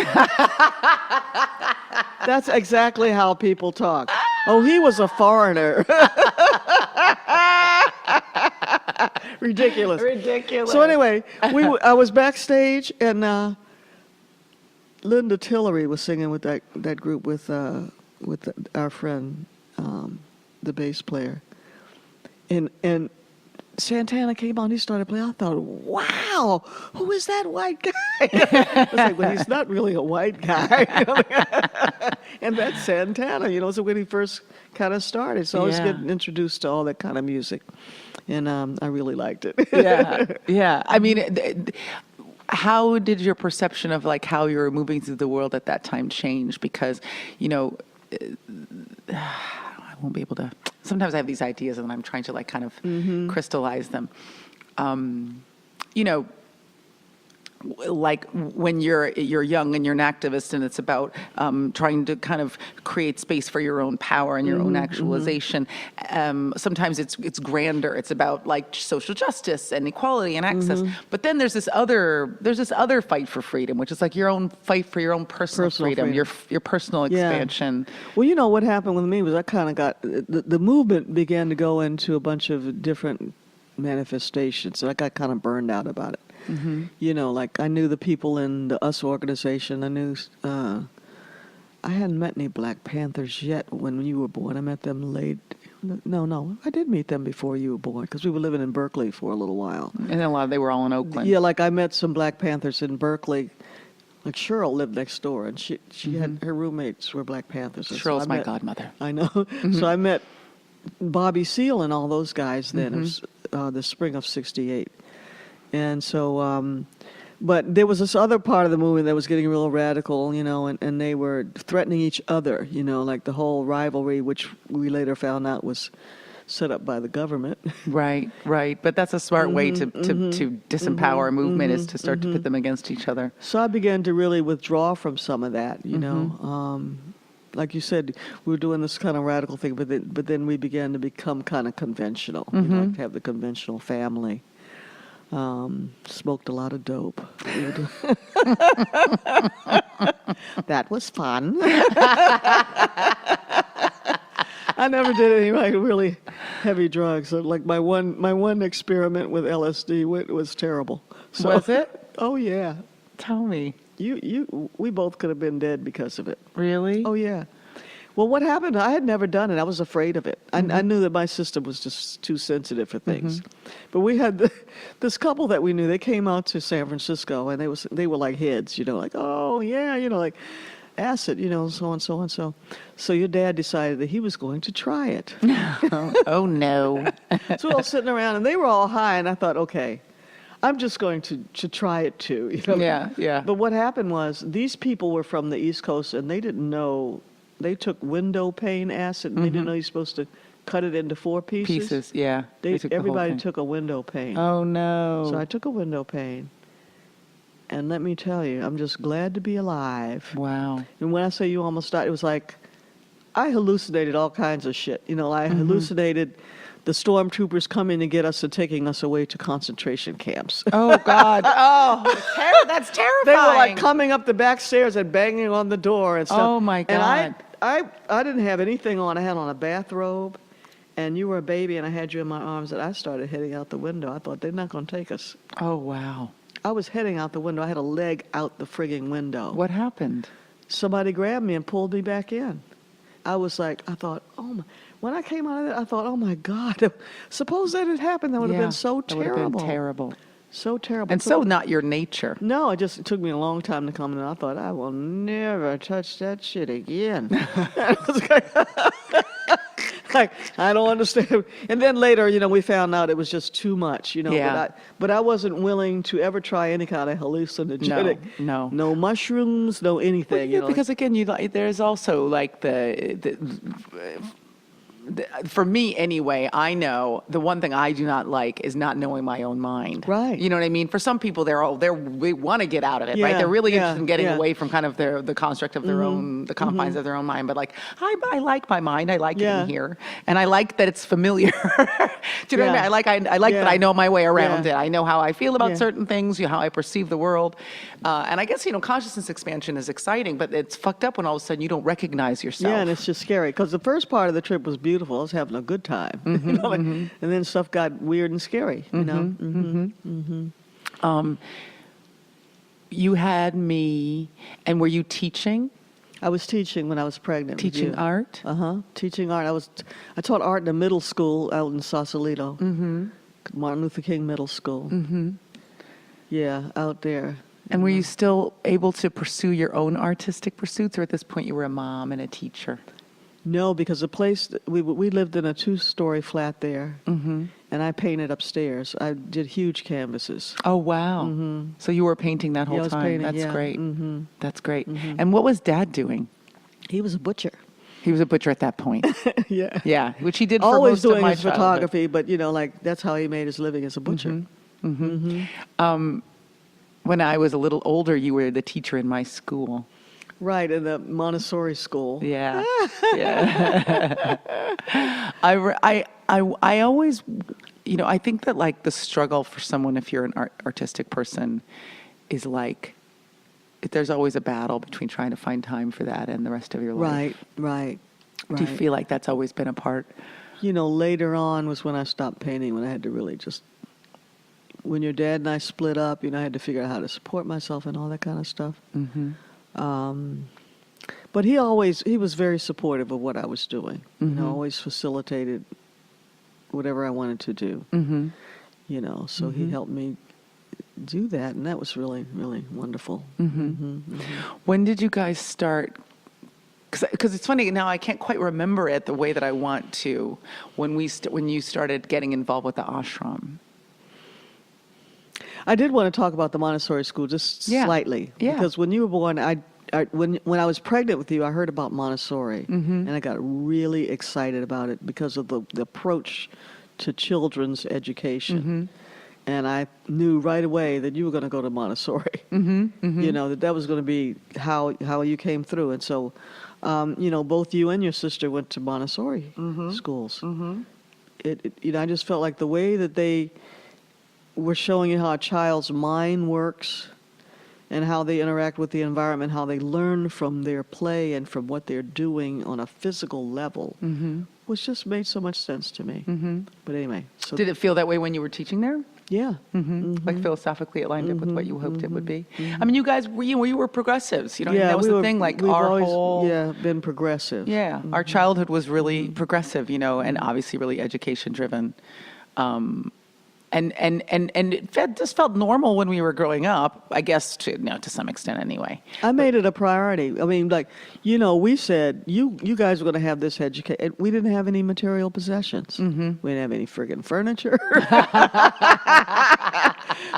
That's exactly how people talk. Oh, he was a foreigner. Ridiculous. So anyway, I was backstage, and Linda Tillery was singing with that group with our friend, the bass player, and Santana came on. He started playing. I thought, wow, who is that white guy? I was like, well, he's not really a white guy. And that's Santana, so when he first kind of started. So I was getting introduced to all that kind of music, and I really liked it. Yeah. I mean, how did your perception of like how you were moving through the world at that time change? Because, I won't be able to. Sometimes I have these ideas and I'm trying to like kind of crystallize them. Like when you're young and you're an activist, and it's about trying to kind of create space for your own power and your own actualization. Sometimes it's grander. It's about like social justice and equality and access. But then there's this other fight for freedom, which is like your own fight for your own personal freedom, your personal expansion. Well, what happened with me was I kind of got the movement began to go into a bunch of different manifestations, and I got kind of burned out about it. Like I knew the people in the US organization. I knew I hadn't met any Black Panthers yet when you were born. I met them late. No, I did meet them before you were born because we were living in Berkeley for a little while. And they were all in Oakland. Yeah, like I met some Black Panthers in Berkeley. Like Cheryl lived next door, and she had her roommates were Black Panthers. Cheryl's my godmother. I know. So I met Bobby Seale and all those guys then. It was the spring of '68. And so, but there was this other part of the movement that was getting real radical, and they were threatening each other, like the whole rivalry, which we later found out was set up by the government. Right. But that's a smart way to disempower a movement is to start to pit them against each other. So I began to really withdraw from some of that, like you said, we were doing this kind of radical thing, but then we began to become kind of conventional, like to have the conventional family. Smoked a lot of dope. That was fun. I never did any like really heavy drugs. So, like my one experiment with LSD was terrible. So, was it? Oh yeah. Tell me. We both could have been dead because of it. Really? Oh yeah. Well, what happened? I had never done it. I was afraid of it. I knew that my system was just too sensitive for things. But we had this couple that we knew. They came out to San Francisco, and they were like heads, like, oh yeah, like acid, so and so and so. So your dad decided that he was going to try it. Oh no. So we were all sitting around, and they were all high, and I thought, okay, I'm just going to try it too. Yeah. But what happened was these people were from the East Coast, and they didn't know. They took window pane acid, and they didn't know you're supposed to cut it into 4 pieces. Yeah. Everybody took a window pane. Oh, no. So I took a window pane. And let me tell you, I'm just glad to be alive. Wow. And when I say you almost died, it was like I hallucinated all kinds of shit. I hallucinated the stormtroopers coming to get us and taking us away to concentration camps. Oh, God. Oh, that's terrifying. They were like coming up the back stairs and banging on the door and stuff. Oh, my God. And I didn't have anything on. I had on a bathrobe, and you were a baby, and I had you in my arms, and I started heading out the window. I thought, they're not going to take us. Oh, wow. I was heading out the window. I had a leg out the frigging window. What happened? Somebody grabbed me and pulled me back in. I thought, oh my. When I came out of it, I thought, oh my God, suppose that had happened. That would have been so terrible. That would have been terrible. So terrible. And so not your nature. No, it took me a long time to come in. I thought, I will never touch that shit again. Like, I don't understand. And then later, we found out it was just too much, Yeah. But I wasn't willing to ever try any kind of hallucinogenic. No. No mushrooms, no anything. Well, because again, there's also like the for me anyway, I know the one thing I do not like is not knowing my own mind. Right. You know what I mean? For some people, we want to get out of it, right? Yeah, They're really yeah, interested in getting yeah. away from kind of the construct of their own, the confines of their own mind. But like, I like my mind. I like it Yeah. in here, and I like that it's familiar. Do you know what I mean? Yeah. I like that Yeah. I know my way around Yeah. it. I know how I feel about Yeah. certain things, how I perceive the world, and I guess consciousness expansion is exciting, but it's fucked up when all of a sudden you don't recognize yourself. Yeah, and it's just scary because the first part of the trip was beautiful. I was having a good time, and then stuff got weird and scary. You had me, and were you teaching? I was teaching when I was pregnant. with Teaching you. art? Teaching art. I taught art in a middle school out in Sausalito, Martin Luther King Middle School. Yeah, out there. And were you still able to pursue your own artistic pursuits, or at this point you were a mom and a teacher? No, because the place we lived in a 2-story flat there, and I painted upstairs. I did huge canvases. Oh, wow. So you were painting that whole I was time. painting, That's yeah. great. That's great. And what was Dad doing? He was a butcher. He was a butcher at that point. Yeah. Yeah, which he did for Always most of doing my his childhood. photography, but that's how he made his living as a butcher. When I was a little older, you were the teacher in my school. Right, in the Montessori school. Yeah, yeah. I always, I think that like the struggle for someone, if you're an artistic person, is like, there's always a battle between trying to find time for that and the rest of your life. Right. Do you feel like that's always been a part? Later on was when I stopped painting, when I had to really just, when your dad and I split up, I had to figure out how to support myself and all that kind of stuff. But he was very supportive of what I was doing. Always facilitated whatever I wanted to do. So he helped me do that, and that was really, really wonderful. When did you guys start? Because it's funny now, I can't quite remember it the way that I want to. When you started getting involved with the ashram. I did want to talk about the Montessori school just slightly, because when you were born, when I was pregnant with you, I heard about Montessori, and I got really excited about it because of the approach to children's education. And I knew right away that you were going to go to Montessori. That was going to be how you came through. And so, both you and your sister went to Montessori schools. I just felt like the way that they were showing you how a child's mind works and how they interact with the environment, how they learn from their play and from what they're doing on a physical level, which just made so much sense to me. But anyway. So Did it feel that way when you were teaching there? Yeah. Like philosophically it lined up with what you hoped it would be? I mean, you guys, you were progressives. Yeah, that was the thing, like we've our always, whole... been progressive. Yeah, our childhood was really progressive, and obviously really education driven. And it just felt normal when we were growing up, I guess, to some extent anyway. I made it a priority. I mean, we said, you guys were going to have this education. We didn't have any material possessions. We didn't have any friggin' furniture.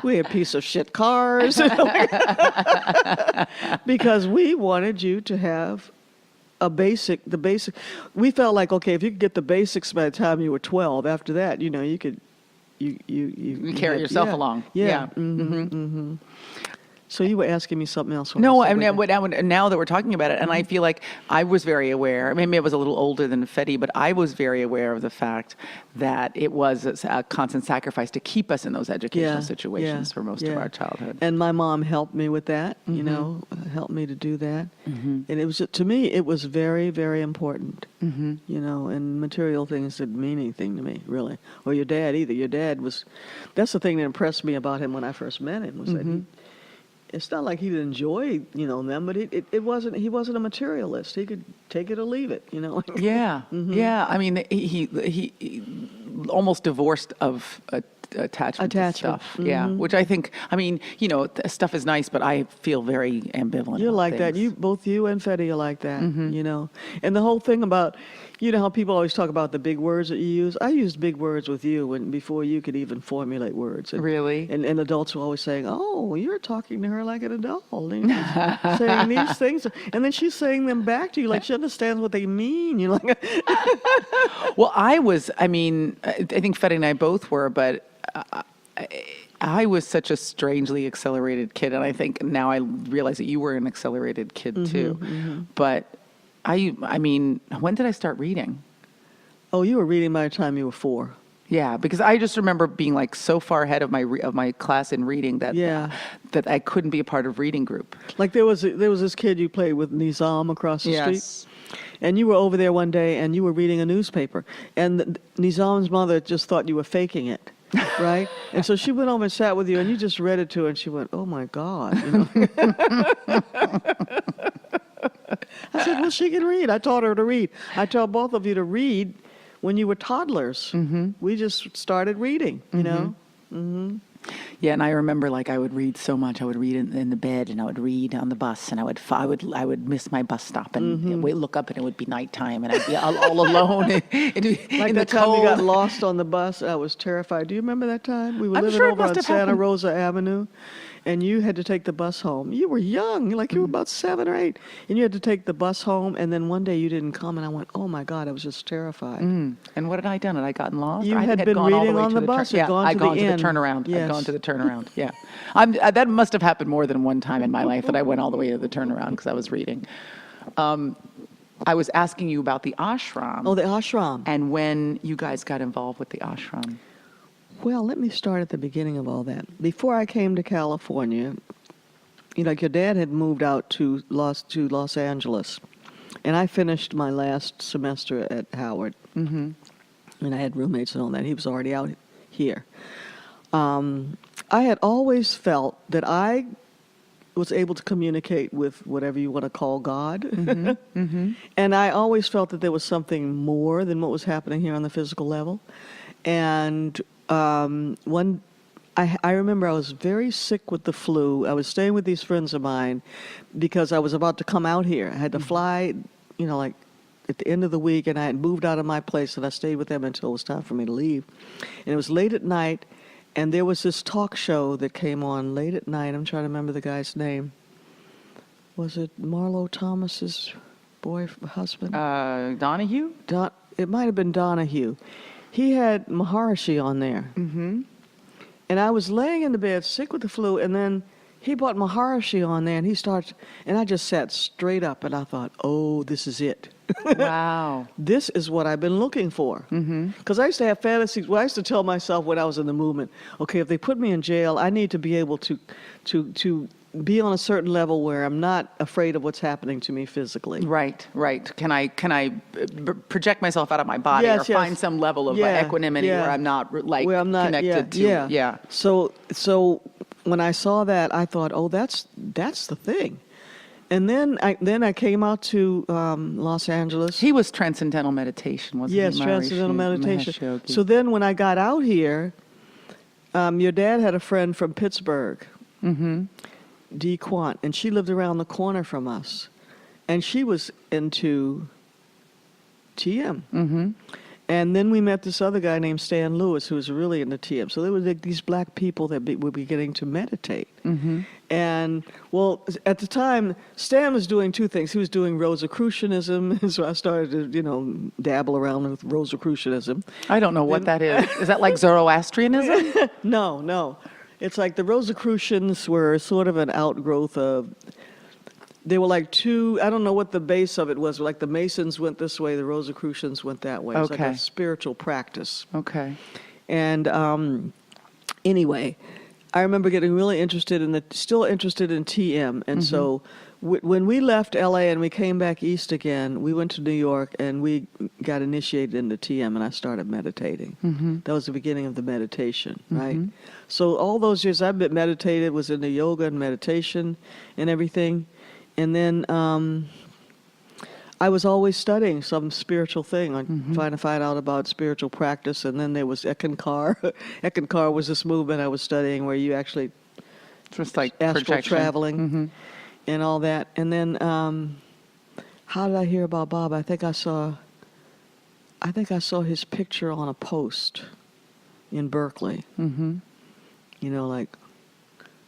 We had piece of shit cars. Because we wanted you to have the basic. We felt like, okay, if you could get the basics by the time you were 12, after that, you could... You carry yourself along. Yeah. So you were asking me something else. No, now that we're talking about it, and I feel like I was very aware, maybe I was a little older than Fetty, but I was very aware of the fact that it was a constant sacrifice to keep us in those educational situations for most of our childhood. And my mom helped me with that, helped me to do that. And it was, to me, it was very, very important, and material things didn't mean anything to me, really. Or your dad either. Your dad that's the thing that impressed me about him when I first met him, was that it's not like he didn't enjoy, them, but he wasn't a materialist. He could take it or leave it, Yeah. Yeah. I mean, he almost divorced of attachment to Attachment. stuff. Yeah, which I think, I mean, stuff is nice, but I feel very ambivalent. You're about like that. things. Both you and Fetty are like that, And the whole thing about, how people always talk about the big words that you use. I used big words with you before you could even formulate words. And, Really? And adults were always saying, "Oh, you're talking to her like an adult, and she's saying these things," and then she's saying them back to you like she understands what they mean. You're like, Well, I think Fetty and I both were, but I was such a strangely accelerated kid, and I think now I realize that you were an accelerated kid too. But I mean, when did I start reading? "Oh, you were reading by the time you were 4." Yeah, because I just remember being like so far ahead of my class in reading that that I couldn't be a part of reading group. Like there was this kid you played with, Nizam, across the street. And you were over there one day and you were reading a newspaper. And Nizam's mother just thought you were faking it, right? And so she went over and sat with you and you just read it to her and she went, "Oh my God." I said, "Well, she can read." I taught her to read. I taught both of you to read when you were toddlers. We just started reading, Yeah, and I remember like I would read so much. I would read in the bed, and I would read on the bus, and I would miss my bus stop, and we'd look up, and it would be nighttime, and I'd be all alone Like in the that time cold. we got lost on the bus, I was terrified. Do you remember that time? We were I'm living sure it over must on have Santa happened. Rosa Avenue, and you had to take the bus home. You were young, like you were about 7 or 8, and you had to take the bus home, and then one day you didn't come, and I went, "Oh my God," I was just terrified. And what had I done? Had I gotten lost? You I had think been gone all reading way on to the turn- bus, had Yeah, gone I'd to gone the to the end. turnaround. Yes. I'd gone to the turnaround. Yeah, that must have happened more than one time in my life that I went all the way to the turnaround because I was reading. I was asking you about the ashram. Oh, the ashram. And when you guys got involved with the ashram. Well, let me start at the beginning of all that. Before I came to California, like your dad had moved out to Los Angeles, and I finished my last semester at Howard, and I had roommates and all that. He was already out here. I had always felt that I was able to communicate with whatever you want to call God, and I always felt that there was something more than what was happening here on the physical level. And I remember I was very sick with the flu. I was staying with these friends of mine because I was about to come out here. I had to fly, like at the end of the week, and I had moved out of my place, and I stayed with them until it was time for me to leave. And it was late at night, and there was this talk show that came on late at night. I'm trying to remember the guy's name. Was it Marlo Thomas's husband? Donahue? It might have been Donahue. He had Maharishi on there. And I was laying in the bed, sick with the flu, and then he brought Maharishi on there, and I just sat straight up, and I thought, "Oh, this is it. Wow. This is what I've been looking for." Because I used to have fantasies. Well, I used to tell myself when I was in the movement, okay, if they put me in jail, I need to be able to be on a certain level where I'm not afraid of what's happening to me physically. Right. Can I project myself out of my body or find some level of equanimity where I'm not connected to? Yeah. So when I saw that, I thought, "Oh, that's the thing." And then I came out to Los Angeles. He was transcendental meditation, wasn't he? Yes, transcendental meditation. Mahesh Yogi. So then when I got out here, your dad had a friend from Pittsburgh, Dee Quant, and she lived around the corner from us. And she was into TM. And then we met this other guy named Stan Lewis, who was really into TM. So there were these black people that would be getting to meditate. And, well, at the time, Stan was doing two things. He was doing Rosicrucianism, so I started to, dabble around with Rosicrucianism. I don't know what that is. Is that like Zoroastrianism? No. It's like the Rosicrucians were sort of an outgrowth of... They were like two, I don't know what the base of it was, like the Masons went this way, the Rosicrucians went that way. It was like a spiritual practice. Okay. And anyway, I remember getting really still interested in TM. And so when we left LA and we came back east again, we went to New York and we got initiated into TM and I started meditating. That was the beginning of the meditation, right? So all those years I've been meditated, was into yoga and meditation and everything. And then I was always studying some spiritual thing, trying to find out about spiritual practice. And then there was Ekankar. Ekankar was this movement I was studying where you actually Just like astral projection. traveling and all that. And then how did I hear about Bob? I think I saw his picture on a post in Berkeley. Mm-hmm. You know, like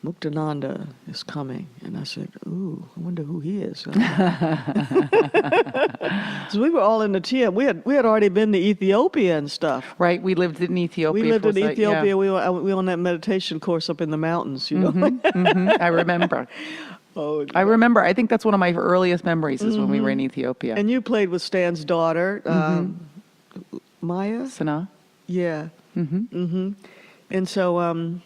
Muktananda is coming, and I said, "Ooh, I wonder who he is." So we were all in the TM. We had already been to Ethiopia and stuff. Right. We lived in Ethiopia. We lived for in a sec- Ethiopia. yeah. We were on that meditation course up in the mountains. You know. I remember. Oh, I remember. I think that's one of my earliest memories is when we were in Ethiopia. and you played with Stan's daughter, Maya. Sana. Yeah. And so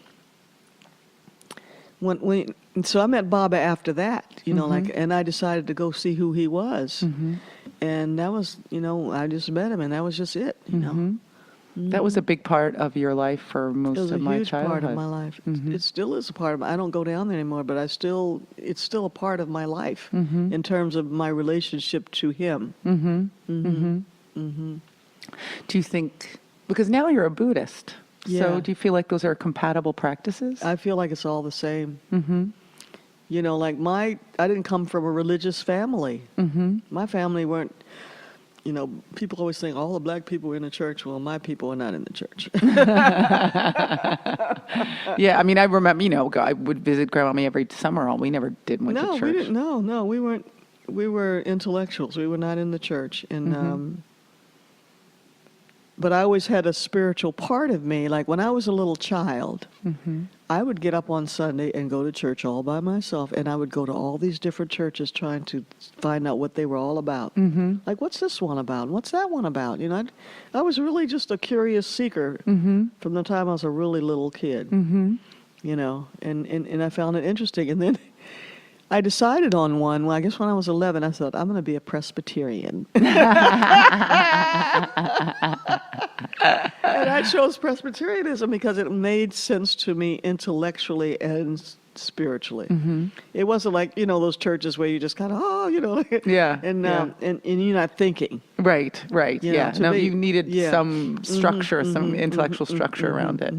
so I met Baba after that, you know, like, and I decided to go see who he was, and that was, you know, I just met him, and that was just it, you know. That was a big part of your life for most It was of a my huge childhood. part of my life. It still is a part of my, I don't go down there anymore, but it's still a part of my life in terms of my relationship to him. Do you think, because now you're a Buddhist, Yeah. so do you feel like those are compatible practices? I feel like it's all the same. You know, like I didn't come from a religious family. My family weren't, you know, people always think all the black people were in the church. Well, my people were not in the church. Yeah, I mean, I remember, you know, I would visit Grandmommy every summer. We never went to No, church. we didn't. No, we weren't. We were intellectuals. We were not in the church. And but I always had a spiritual part of me. Like when I was a little child, I would get up on Sunday and go to church all by myself, and I would go to all these different churches trying to find out what they were all about. Like, what's this one about? What's that one about? You know, I was really just a curious seeker from the time I was a really little kid. You know, and I found it interesting. And then I decided on one. Well, I guess when I was 11, I thought, I'm going to be a Presbyterian. And I chose Presbyterianism because it made sense to me intellectually and spiritually. It wasn't like, you know, those churches where you just kind of, oh, you know. Yeah, And, yeah. and you're not thinking. Right, You know, yeah. to No, me- you needed yeah. some structure, some intellectual structure around it.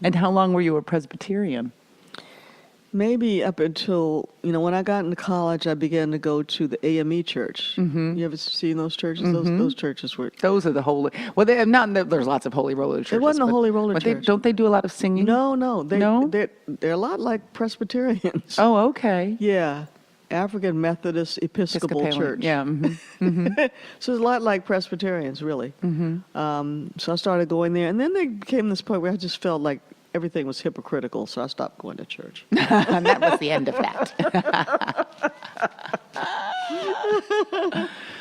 And how long were you a Presbyterian? Maybe up until, you know, when I got into college, I began to go to the AME church. You ever seen those churches? Those churches were... Those are the holy. Well, they not. There's lots of holy roller churches. It wasn't a but- holy roller but church. don't they do a lot of singing? No. No? They're a lot like Presbyterians. Oh, okay. Yeah. African Methodist Episcopal Episcopalian. Church. Yeah. So it's a lot like Presbyterians, really. So I started going there. And then there came this point where I just felt like everything was hypocritical, so I stopped going to church. And that was the end of that.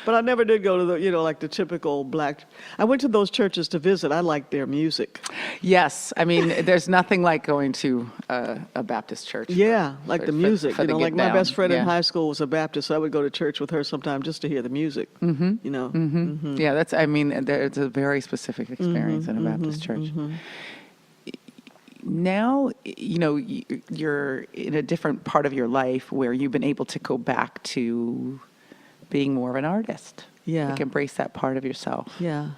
But I never did go to the, you know, like the typical black... I went to those churches to visit. I liked their music. Yes, I mean, there's nothing like going to a Baptist church. Yeah, like for- the for- music. for You the know, get like my down. best friend in Yeah. high school was a Baptist, so I would go to church with her sometime just to hear the music. You know? Yeah, that's. I mean, it's a very specific experience in a Baptist church. Now, you know, you're in a different part of your life where you've been able to go back to being more of an artist. Yeah. Like embrace that part of yourself. Yeah.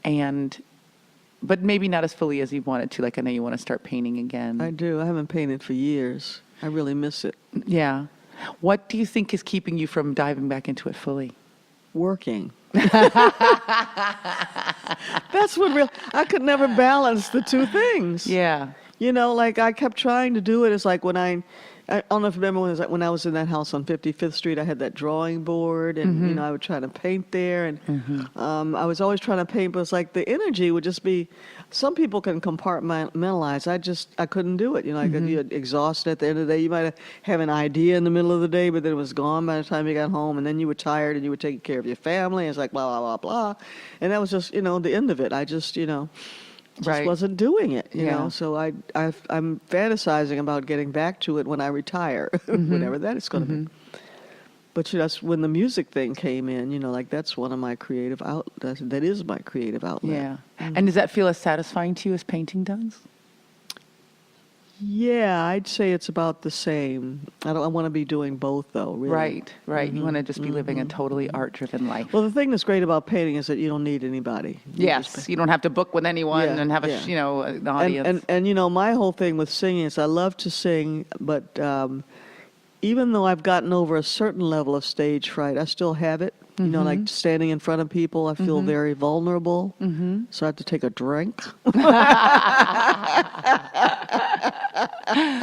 But maybe not as fully as you wanted to. Like I know you want to start painting again. I do. I haven't painted for years. I really miss it. Yeah. What do you think is keeping you from diving back into it fully? Working. That's what I could never balance the two things. Yeah. You know, like I kept trying to do it. It's like when I don't know if you remember when I was in that house on 55th Street, I had that drawing board and, you know, I would try to paint there. And I was always trying to paint, but it's like the energy would just be, some people can compartmentalize. I couldn't do it. You know, like you're exhausted at the end of the day. You might have an idea in the middle of the day, but then it was gone by the time you got home. And then you were tired and you were taking care of your family. And it's like, blah, blah, blah, blah. And that was just, you know, the end of it. I just, you know, Right. wasn't doing it, you Yeah. know. So I'm fantasizing about getting back to it when I retire, whenever that is going to be. But you know, that's when the music thing came in. You know, like that's one of my creative outlets. That is my creative outlet. Yeah. And does that feel as satisfying to you as painting does? Yeah, I'd say it's about the same. I want to be doing both, though, really. Right, right. You want to just be living a totally art-driven life. Well, the thing that's great about painting is that you don't need anybody. You just Yes, you don't have to book with anyone Yeah, and have yeah. an audience. And you know, my whole thing with singing is I love to sing, but even though I've gotten over a certain level of stage fright, I still have it. You know, like standing in front of people, I feel very vulnerable. So I have to take a drink.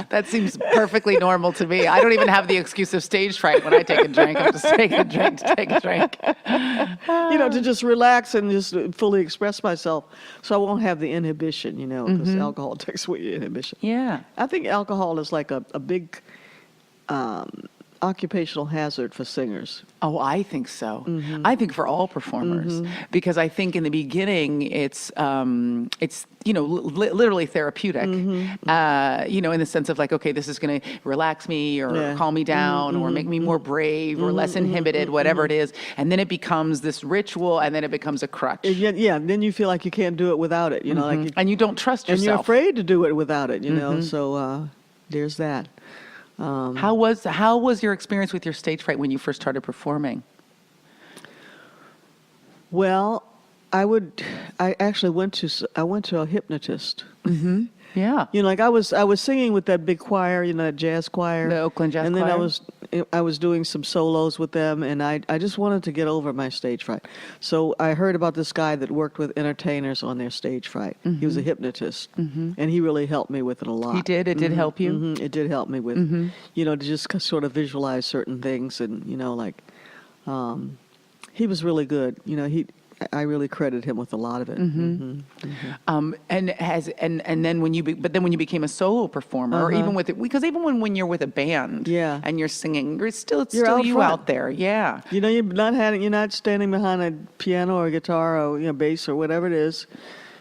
That seems perfectly normal to me. I don't even have the excuse of stage fright when I take a drink. I'm just taking a drink to take a drink. You know, to just relax and just fully express myself, so I won't have the inhibition. You know, because alcohol takes away your inhibition. Yeah. I think alcohol is like a big occupational hazard for singers. Oh, I think so. I think for all performers, because I think in the beginning it's literally therapeutic. In the sense of like, okay, this is going to relax me or Yeah. calm me down or make me more brave or less inhibited, whatever it is, and then it becomes this ritual, and then it becomes a crutch, Yeah, then you feel like you can't do it without it. You know, like and you don't trust and you're yourself. afraid to do it without it. You know, so there's that. How was your experience with your stage fright when you first started performing? Well, I actually went to a hypnotist. Yeah. You know, like I was singing with that big choir, you know, that jazz choir, The Oakland Jazz and then Choir? I was doing some solos with them, and I just wanted to get over my stage fright. So I heard about this guy that worked with entertainers on their stage fright. He was a hypnotist, and he really helped me with it a lot. He did? It did help you? It did help me with, you know, to just sort of visualize certain things, and you know, like he was really good. You know, I really credit him with a lot of it. And then when you became a solo performer, or even with it, because even when you're with a band, Yeah. and you're singing, it's still out you front. out there, yeah. You know, you're not standing behind a piano or guitar or bass or whatever it is.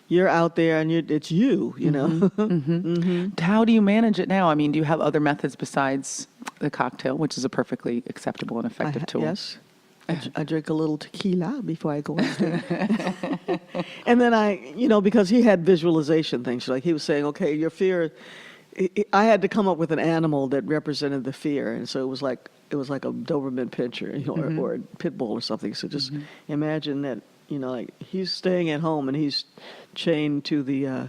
You're out there, and it's you. You know. How do you manage it now? I mean, do you have other methods besides the cocktail, which is a perfectly acceptable and effective tool? Yes. I drink a little tequila before I go on stage. And then because he had visualization things, like he was saying, okay, your fear, I had to come up with an animal that represented the fear. And so it was like a Doberman Pinscher, or a pit bull or something. So just imagine that, like he's staying at home and he's chained to the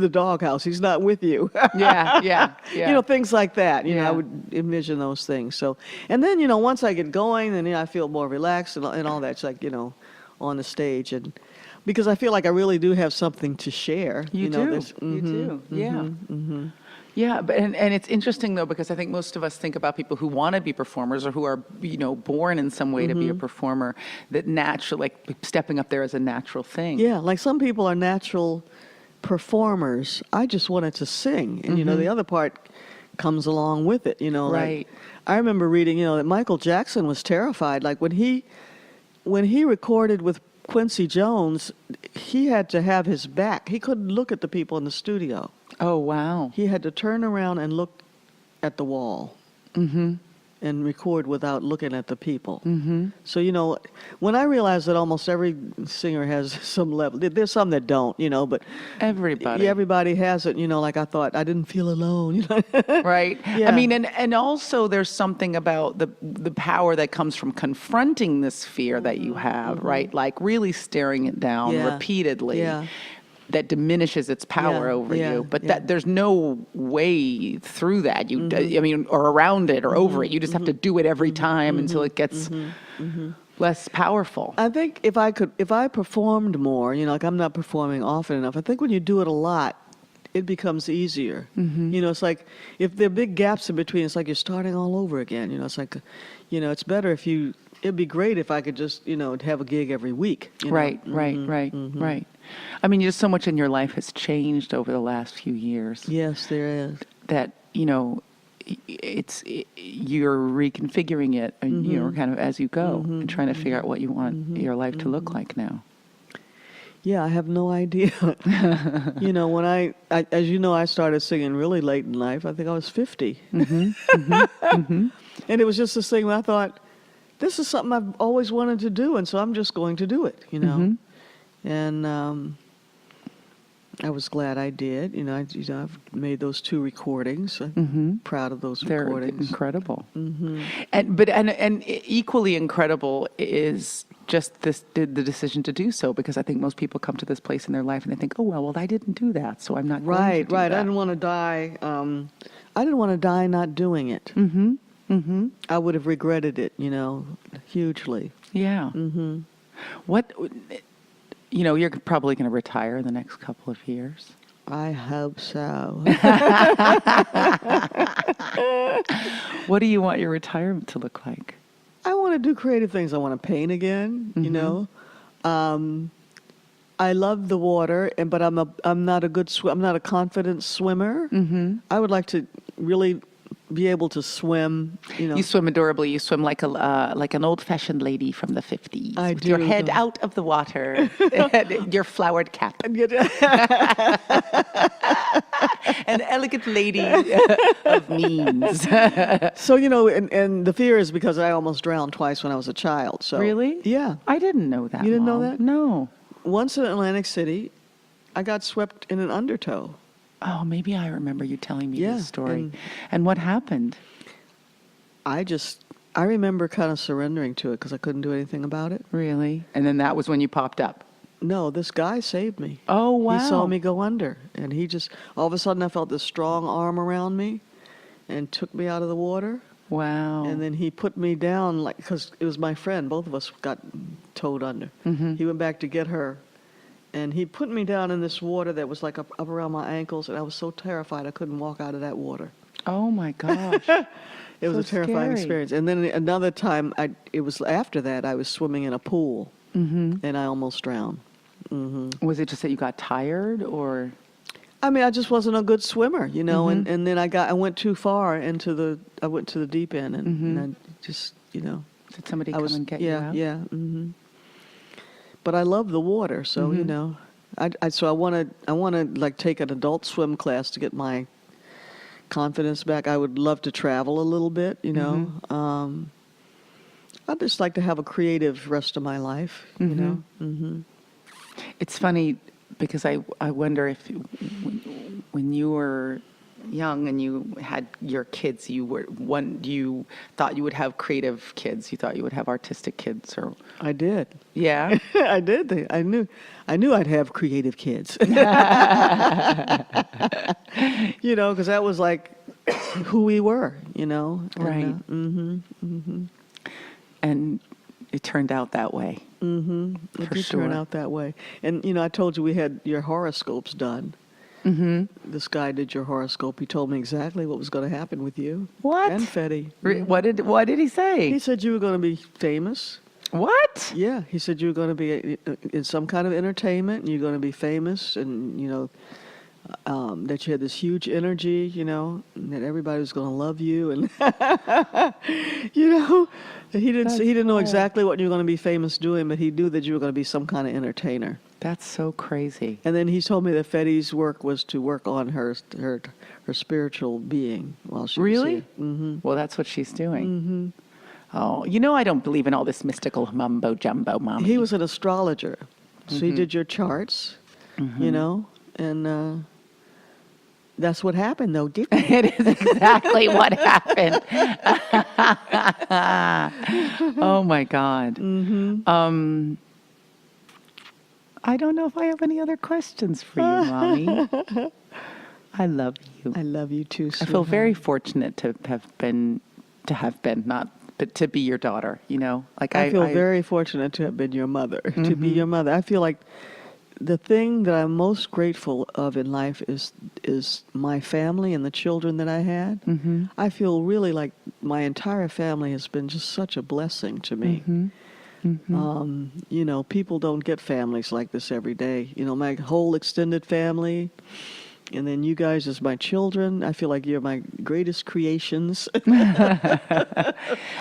doghouse. He's not with you. Yeah. Things like that. Yeah. I would envision those things. So, and then, once I get going, then I feel more relaxed and all that. It's like, on the stage, and because I feel like I really do have something to share. You do. Yeah. Yeah, but and it's interesting though, because I think most of us think about people who want to be performers, or who are born in some way to be a performer, that like stepping up there is a natural thing. Yeah, like some people are natural performers. I just wanted to sing, and the other part comes along with it. Right. Like, I remember reading, that Michael Jackson was terrified. Like when he recorded with Quincy Jones, he had to have his back. He couldn't look at the people in the studio. Oh, wow. He had to turn around and look at the wall. And record without looking at the people. So, when I realized that almost every singer has some level, there's some that don't, but everybody has it, like I thought, I didn't feel alone. Right. Yeah. I mean, and also there's something about the power that comes from confronting this fear that you have, right? Like really staring it down repeatedly. Yeah. That diminishes its power over you, but that there's no way through that. Or around it or over it. You just have to do it every time until it gets less powerful. I think if I performed more, like I'm not performing often enough, I think when you do it a lot, it becomes easier. It's like if there are big gaps in between, it's like you're starting all over again. It's like, it's better it'd be great if I could just, have a gig every week. Right. I mean, just so much in your life has changed over the last few years. Yes, there is. That, you're reconfiguring it, and, kind of as you go, and trying to figure out what you want your life to look like now. Yeah, I have no idea. When as you know, I started singing really late in life. I think I was 50. And it was just this thing where I thought, this is something I've always wanted to do, and so I'm just going to do it, And I was glad I did. I've made those 2 recordings. I'm proud of those They're recordings. incredible. And equally incredible is just the decision to do so, because I think most people come to this place in their life and they think, oh well, I didn't do that, so I'm not going to Right, do right. that. I didn't want to die. I didn't want to die not doing it. I would have regretted it, hugely. Yeah. What, you're probably going to retire in the next couple of years. I hope so. What do you want your retirement to look like? I want to do creative things. I want to paint again. I love the water, but I'm not I'm not a confident swimmer. I would like to really be able to swim. You swim adorably. You swim like an old-fashioned lady from the 50s. I with do. Your head out of the water, your flowered cap. An elegant lady of means. So, and the fear is because I almost drowned twice when I was a child. So Really? Yeah. I didn't know that. You didn't know Mom. that? No. Once in Atlantic City, I got swept in an undertow. Oh, maybe I remember you telling me Yeah, this story. And what happened? I remember kind of surrendering to it because I couldn't do anything about it. Really? And then that was when you popped up. No, this guy saved me. Oh, wow. He saw me go under, and he just, all of a sudden I felt this strong arm around me and took me out of the water. Wow. And then he put me down, because it was my friend. Both of us got towed under. He went back to get her. And he put me down in this water that was like up around my ankles, and I was so terrified I couldn't walk out of that water. Oh, my gosh. It was So a terrifying scary. experience. And then another time, it was after that, I was swimming in a pool, and I almost drowned. Was it just that you got tired, or? I mean, I just wasn't a good swimmer, and then I went too far I went to the deep end, and I just, Did somebody come and get you out? Yeah. But I love the water, so I want to take an adult swim class to get my confidence back. I would love to travel a little bit, I'd just like to have a creative rest of my life, It's funny because I wonder if when you were young and you had your kids, you thought you would have creative kids. You thought you would have artistic kids, or I did. yeah. I did. I knew I'd have creative kids. Because that was like who we were, Right. And it turned out that way. It For did sure. turn out that way. And, I told you we had your horoscopes done. This guy did your horoscope. He told me exactly what was going to happen with you. What? And Fetty. What did he say? He said you were going to be famous. What? Yeah, he said you were going to be in some kind of entertainment, and you're going to be famous, and, that you had this huge energy, and that everybody was going to love you, and, he didn't know exactly what you were going to be famous doing, but he knew that you were going to be some kind of entertainer. That's so crazy. And then he told me that Fetty's work was to work on her spiritual being while she Really? was here. Well, that's what she's doing. Oh, I don't believe in all this mystical mumbo jumbo, Mommy. He was an astrologer, so he did your charts, and that's what happened, though, didn't it? It is exactly what happened. Oh my God. I don't know if I have any other questions for you, Mommy. I love you. I love you too, I sweetheart. feel very fortunate to have been, not, but to be your daughter. Like I feel very fortunate to have been your mother, to be your mother. I feel like the thing that I'm most grateful of in life is my family and the children that I had. I feel really like my entire family has been just such a blessing to me. People don't get families like this every day. My whole extended family, and then you guys as my children. I feel like you're my greatest creations.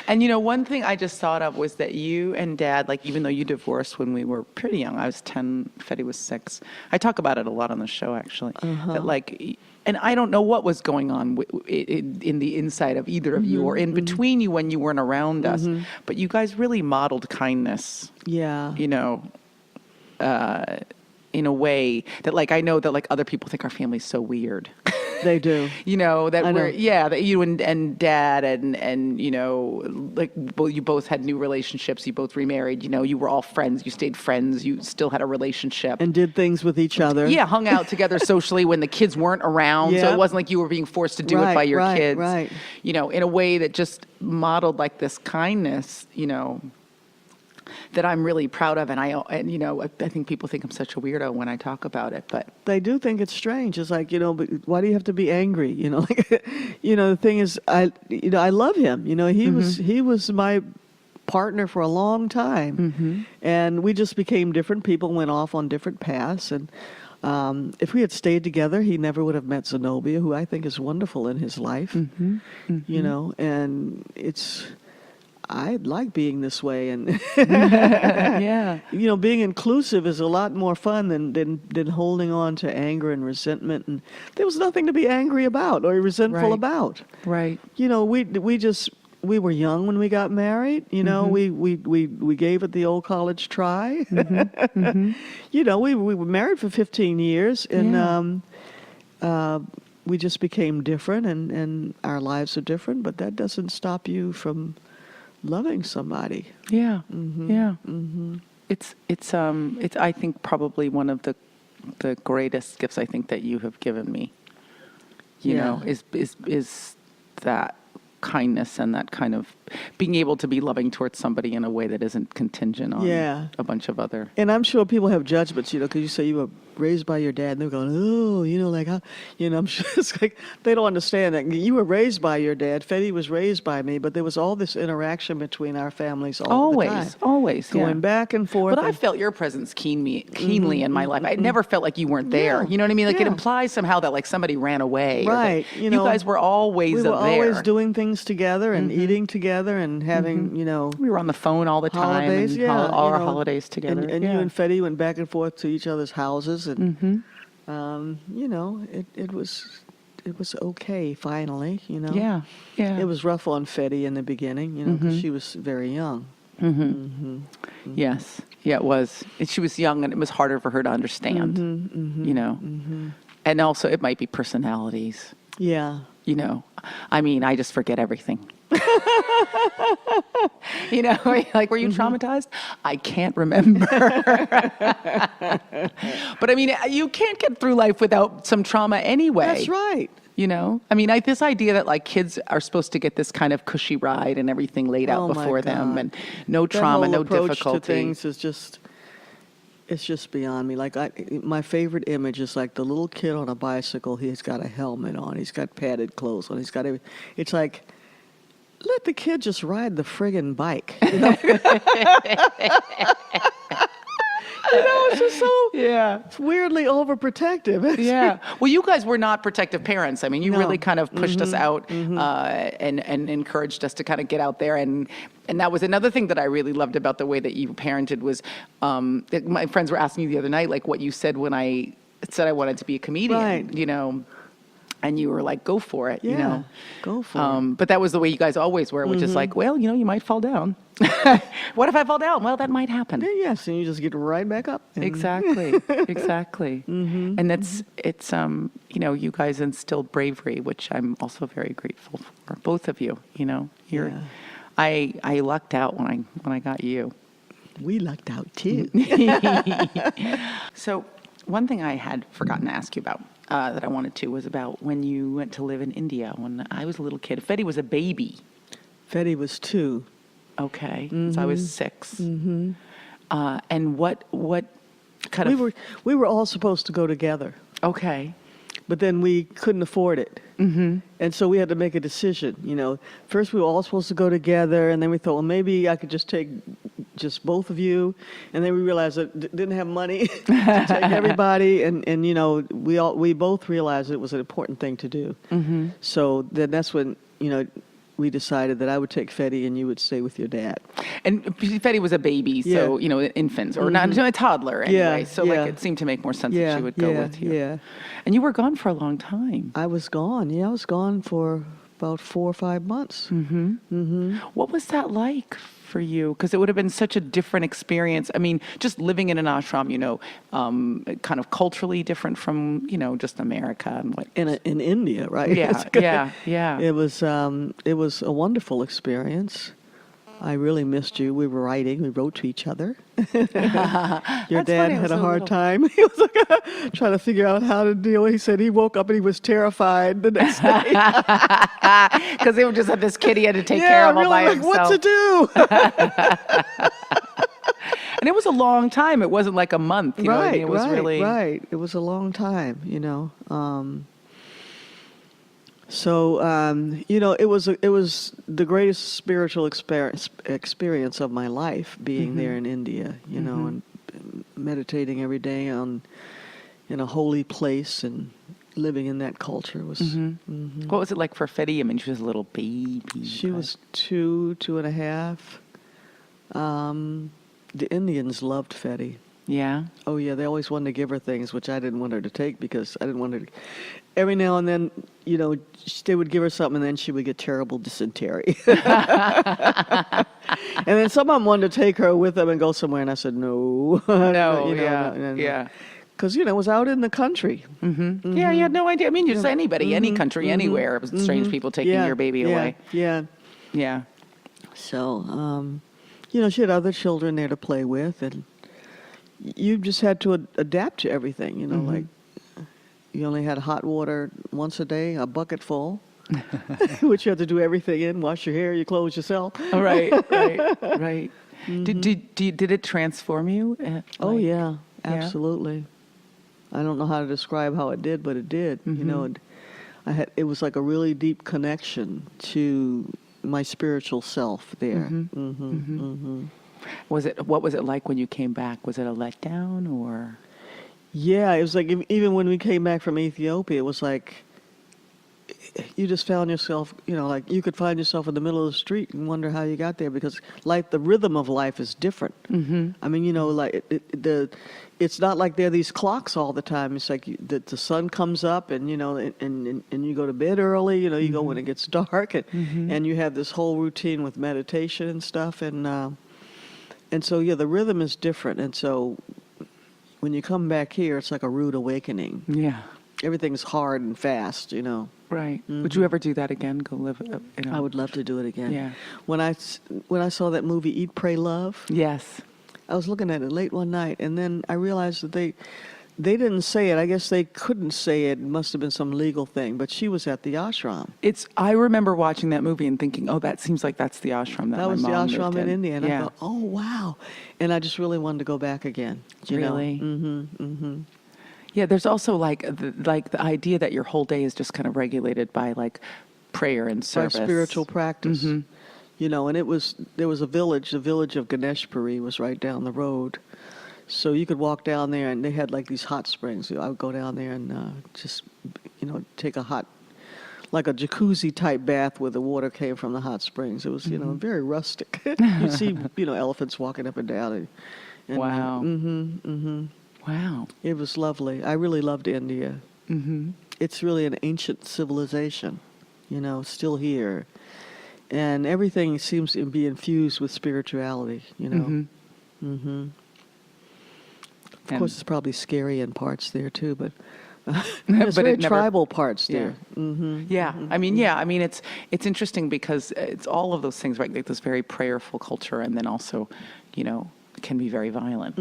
And one thing I just thought of was that you and Dad, like, even though you divorced when we were pretty young, I was 10, Fetty was 6. I talk about it a lot on the show, actually. That, like, and I don't know what was going on in the inside of either of you, or in between you when you weren't around us. But you guys really modeled kindness. Yeah. in a way that like, I know that like other people think our family's so weird. They do. You know, that I know. that you and dad and, you know, like, well, you both had new relationships. You both remarried, you know, you were all friends. You stayed friends. You still had a relationship. And did things with each other. Yeah, hung out together socially when the kids weren't around. So Yeah. it wasn't like you were being forced to do it Right, by your right, kids. right. You know, in a way that just modeled like this kindness, you know, that I'm really proud of. And you know, I think people think I'm such a weirdo when I talk about it, but They do think it's strange. It's like, you know, but why do you have to be angry? You know, like, you know, the thing is, I love him. You know, he was my partner for a long time, and we just became different people, went off on different paths, and if we had stayed together, he never would have met Zenobia, who I think is wonderful in his life. You know, and I like being this way, and yeah. you know, being inclusive is a lot more fun than holding on to anger and resentment. And there was nothing to be angry about or resentful Right. about. Right. You know, we were young when we got married. You know, we gave it the old college try. You know, we were married for 15 years, and we just became different, and our lives are different. But that doesn't stop you from loving somebody. Yeah. Yeah. It's I think probably one of the greatest gifts I think that you have given me. You Yeah. know, is that kindness and that kind of being able to be loving towards somebody in a way that isn't contingent on Yeah. a bunch of other. And I'm sure people have judgments, you know, because you say you were raised by your dad, and they're going, oh, you know, like, how, you know, I'm sure it's like they don't understand that you were raised by your dad. Fetty was raised by me, but there was all this interaction between our families all the time. Always, Going back and forth. But I and- felt your presence keenly in my life. I never felt like you weren't there. Yeah, You know what I mean? Like it yeah. implies somehow that like somebody ran away. or that Right, you know, guys were always we were there. always doing things together and eating together and having, you know, We were on the phone all the time. holidays. And Yeah, all you our know, holidays together. And yeah. you and Fetty went back and forth to each other's houses, and you know, it was okay finally. You know, Yeah. Yeah. It was rough on Fetty in the beginning, you know, because she was very young. Yes. Yeah, it was. And she was young and it was harder for her to understand, you know. And also it might be personalities, Yeah. you know. I mean, I just forget everything. You know, like, were you traumatized? I can't remember. But I mean, you can't get through life without some trauma anyway. That's right. You know, I mean, this idea that like kids are supposed to get this kind of cushy ride and everything laid out Oh, my before them, God. and no That trauma, whole no approach difficulty. to things is just, it's just beyond me. Like my favorite image is like the little kid on a bicycle. He's got a helmet on. He's got padded clothes on. He's got everything. It's like, let the kid just ride the friggin' bike. You know? You know, it's just so Yeah. weirdly overprotective. It's Yeah. Well, you guys were not protective parents. I mean, you No. really kind of pushed us out and encouraged us to kind of get out there. And that was another thing that I really loved about the way that you parented was that my friends were asking you the other night, like what you said when I said I wanted to be a comedian, Right. you know, and you were like, go for it, you Yeah, know. go for it. But that was the way you guys always were, which is like, well, you know, you might fall down. What if I fall down? Well, that might happen. Yeah, yes, and you just get right back up. and- Exactly. Exactly. And it's you know, you guys instill bravery, which I'm also very grateful for, both of you. You know, Yeah. I lucked out when I got you. We lucked out too. So one thing I had forgotten to ask you about that I wanted to was about when you went to live in India when I was a little kid. Fetty was a baby. Fetty was 2. Okay, so I was 6. And what kind We of we were all supposed to go together, okay. but then we couldn't afford it. And so we had to make a decision. You know, first we were all supposed to go together, and then we thought, well, maybe I could just take just both of you. And then we realized that didn't have money to take everybody, and you know, we both realized it was an important thing to do. So then that's when, you know, we decided that I would take Fetty and you would stay with your dad. And Fetty was a baby, so, Yeah. you know, infants, or not a toddler anyway. Yeah, So, yeah. like, it seemed to make more sense that she would go with you. Yeah. And you were gone for a long time. I was gone. I was gone for about 4 or 5 months. What was that like for you, because it would have been such a different experience. I mean, just living in an ashram, kind of culturally different from, just America and what. In India, right? Yeah, yeah. It was a wonderful experience. I really missed you. We were writing. We wrote to each other. Your That's dad funny, it had was a a hard little- time. He was like trying to figure out how to deal. He said he woke up and he was terrified the next day. Because they would just have this kid he had to take Yeah, care of all really by like himself. what to do. And it was a long time. It wasn't like a month. You know what I mean? It was really. Right. It was a long time, It was the greatest spiritual experience of my life, being there in India, and meditating every day in a holy place and living in that culture was. What was it like for Fetty? I mean, she was a little baby. She but- was 2.5. The Indians loved Fetty. Yeah. Oh yeah, they always wanted to give her things, which I didn't want her to take because I didn't want her to. Every now and then, they would give her something, and then she would get terrible dysentery. And then some of them wanted to take her with them and go somewhere, and I said no. No. no. Yeah. Because it was out in the country. Yeah, you had no idea. I mean, just anybody, any country, anywhere. It was strange people taking Yeah, your baby yeah, away. Yeah. Yeah. So, she had other children there to play with, and you just had to adapt to everything. Like you only had hot water once a day, a bucket full, which you had to do everything in: wash your hair, your clothes yourself. Right. Did it transform you? Oh yeah, Yeah? absolutely. I don't know how to describe how it did, but it did. It was like a really deep connection to my spiritual self there. What was it like when you came back? Was it a letdown or? Yeah, it was like even when we came back from Ethiopia, it was like you just found yourself, like you could find yourself in the middle of the street and wonder how you got there because the rhythm of life is different. I mean, like it's not like there are these clocks all the time. It's like the sun comes up and and you go to bed early. You go when it gets dark, and you have this whole routine with meditation and stuff, and so the rhythm is different, and so when you come back here, it's like a rude awakening. Yeah. Everything's hard and fast, Right. Would you ever do that again? Go live? I would love to do it again. Yeah. When I saw that movie Eat, Pray, Love, Yes. I was looking at it late one night, and then I realized that they didn't say it. I guess they couldn't say it. It must have been some legal thing. But she was at the ashram. I remember watching that movie and thinking, oh, that seems like that's the ashram that That my was the mom ashram lived in India, and I Yeah. thought, oh wow! And I just really wanted to go back again. Really? Yeah, there's also like the idea that your whole day is just kind of regulated by like prayer and By service. spiritual practice. And there was a village. The village of Ganeshpuri was right down the road. So you could walk down there, and they had like these hot springs. I would go down there and just, take a hot, like a jacuzzi type bath where the water came from the hot springs. It was, very rustic. You see, elephants walking up and down. And Wow. Wow. It was lovely. I really loved India. It's really an ancient civilization, still here. And everything seems to be infused with spirituality, Of course, it's probably scary in parts there too, but there's But very it never- tribal parts Yeah. there. Yeah, I mean, it's interesting because it's all of those things, right? Like this very prayerful culture, and then also, can be very violent.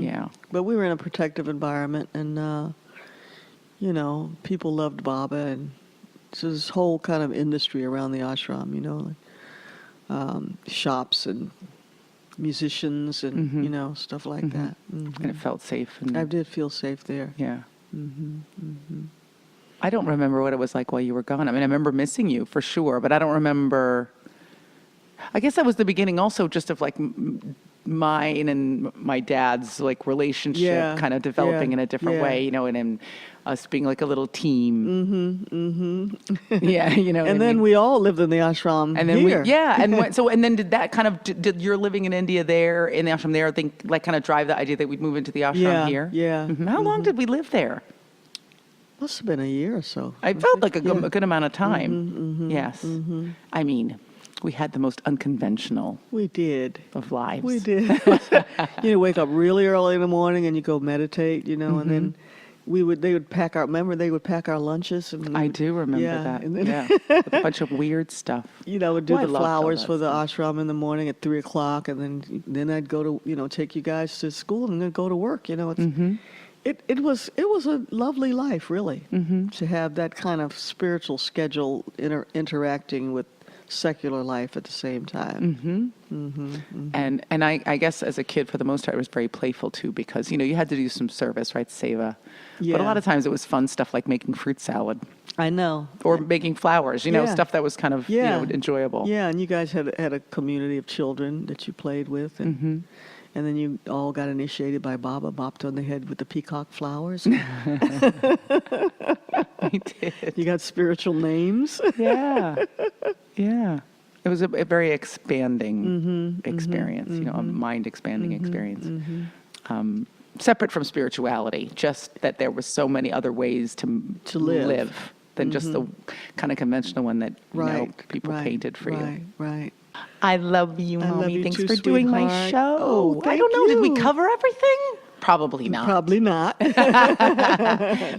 Yeah, But we were in a protective environment, and people loved Baba, and so this whole kind of industry around the ashram, shops and musicians and stuff like that. and it felt safe. And I did feel safe there. yeah. I don't remember what it was like while you were gone. I mean, I remember missing you for sure, but I don't remember. I guess that was the beginning also just of like mine and my dad's like relationship Yeah, kind of developing yeah, in a different yeah. way, and us being like a little team. Yeah, And then we all lived in the ashram and then here. and then did that kind of did your living in India there in the ashram there think like kind of drive the idea that we'd move into the ashram Yeah, here? yeah. How long did we live there? Must have been a year or so. I felt like a good amount of time. Yes. I mean, We had the most unconventional We did. of lives. We did. You wake up really early in the morning and you go meditate, and then they would pack they would pack our lunches. And I do remember yeah, that. and then, Yeah, with a bunch of weird stuff. Would do Oh, I the loved all flowers that for the stuff. ashram in the morning at 3:00, and then I'd go to, take you guys to school and then go to work. It was a lovely life, really, to have that kind of spiritual schedule interacting with secular life at the same time. And I guess as a kid, for the most part, I was very playful too, because you had to do some service, right, seva. But a Yeah. lot of times it was fun stuff like making fruit salad I know. or making flowers. Yeah. Stuff that was kind of enjoyable. Yeah, and you guys had a community of children that you played with, and then you all got initiated by Baba, bopped on the head with the peacock flowers. We did. You got spiritual names. Yeah, yeah. It was a very expanding experience. A mind expanding experience. Separate from spirituality, just that there were so many other ways to live than just the kind of conventional one that people painted for you. Right. I love you, I love Mommy. you Thanks too, for doing my sweetheart. show. Oh, I thank don't know. Did we you. cover everything? Probably not. Probably not.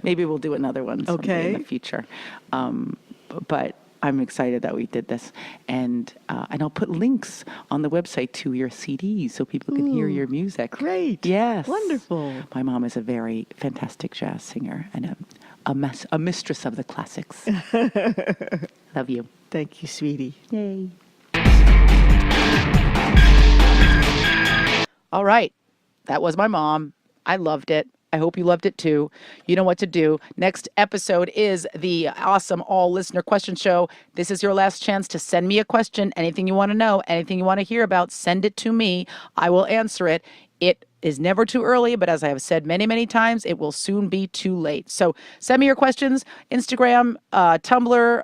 Maybe we'll do another one someday in Okay. the future. But I'm excited that we did this, and I'll put links on the website to your CDs so people can hear your music. Great. Yes. Wonderful. My mom is a very fantastic jazz singer and a mistress of the classics. Love you. Thank you, sweetie. Yay. All right. That was my mom. I loved it. I hope you loved it too. You know what to do. Next episode is the awesome all listener question show. This is your last chance to send me a question. Anything you want to know, anything you want to hear about, send it to me. I will answer it. It is never too early, but as I have said many, many times, it will soon be too late. So send me your questions. Instagram, Tumblr,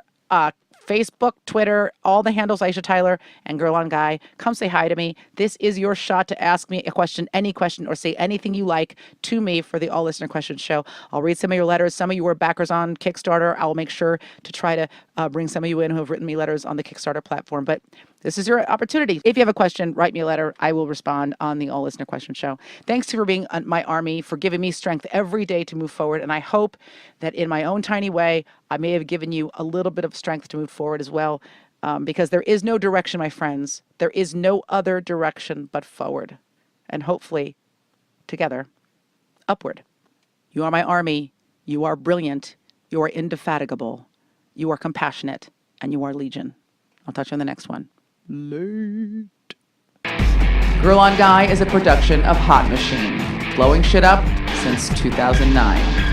Facebook, Twitter, all the handles, Aisha Tyler and Girl on Guy. Come say hi to me. This is your shot to ask me a question, any question, or say anything you like to me for the All Listener Question Show. I'll read some of your letters. Some of you were backers on Kickstarter. I'll make sure to try to bring some of you in who have written me letters on the Kickstarter platform. But this is your opportunity. If you have a question, write me a letter. I will respond on the All Listener Question Show. Thanks for being my army, for giving me strength every day to move forward. And I hope that in my own tiny way, I may have given you a little bit of strength to move forward as well. Because there is no direction, my friends. There is no other direction but forward. And hopefully, together, upward. You are my army. You are brilliant. You are indefatigable. You are compassionate. And you are legion. I'll touch you on the next one. Late. Girl on Guy is a production of Hot Machine. Blowing shit up since 2009.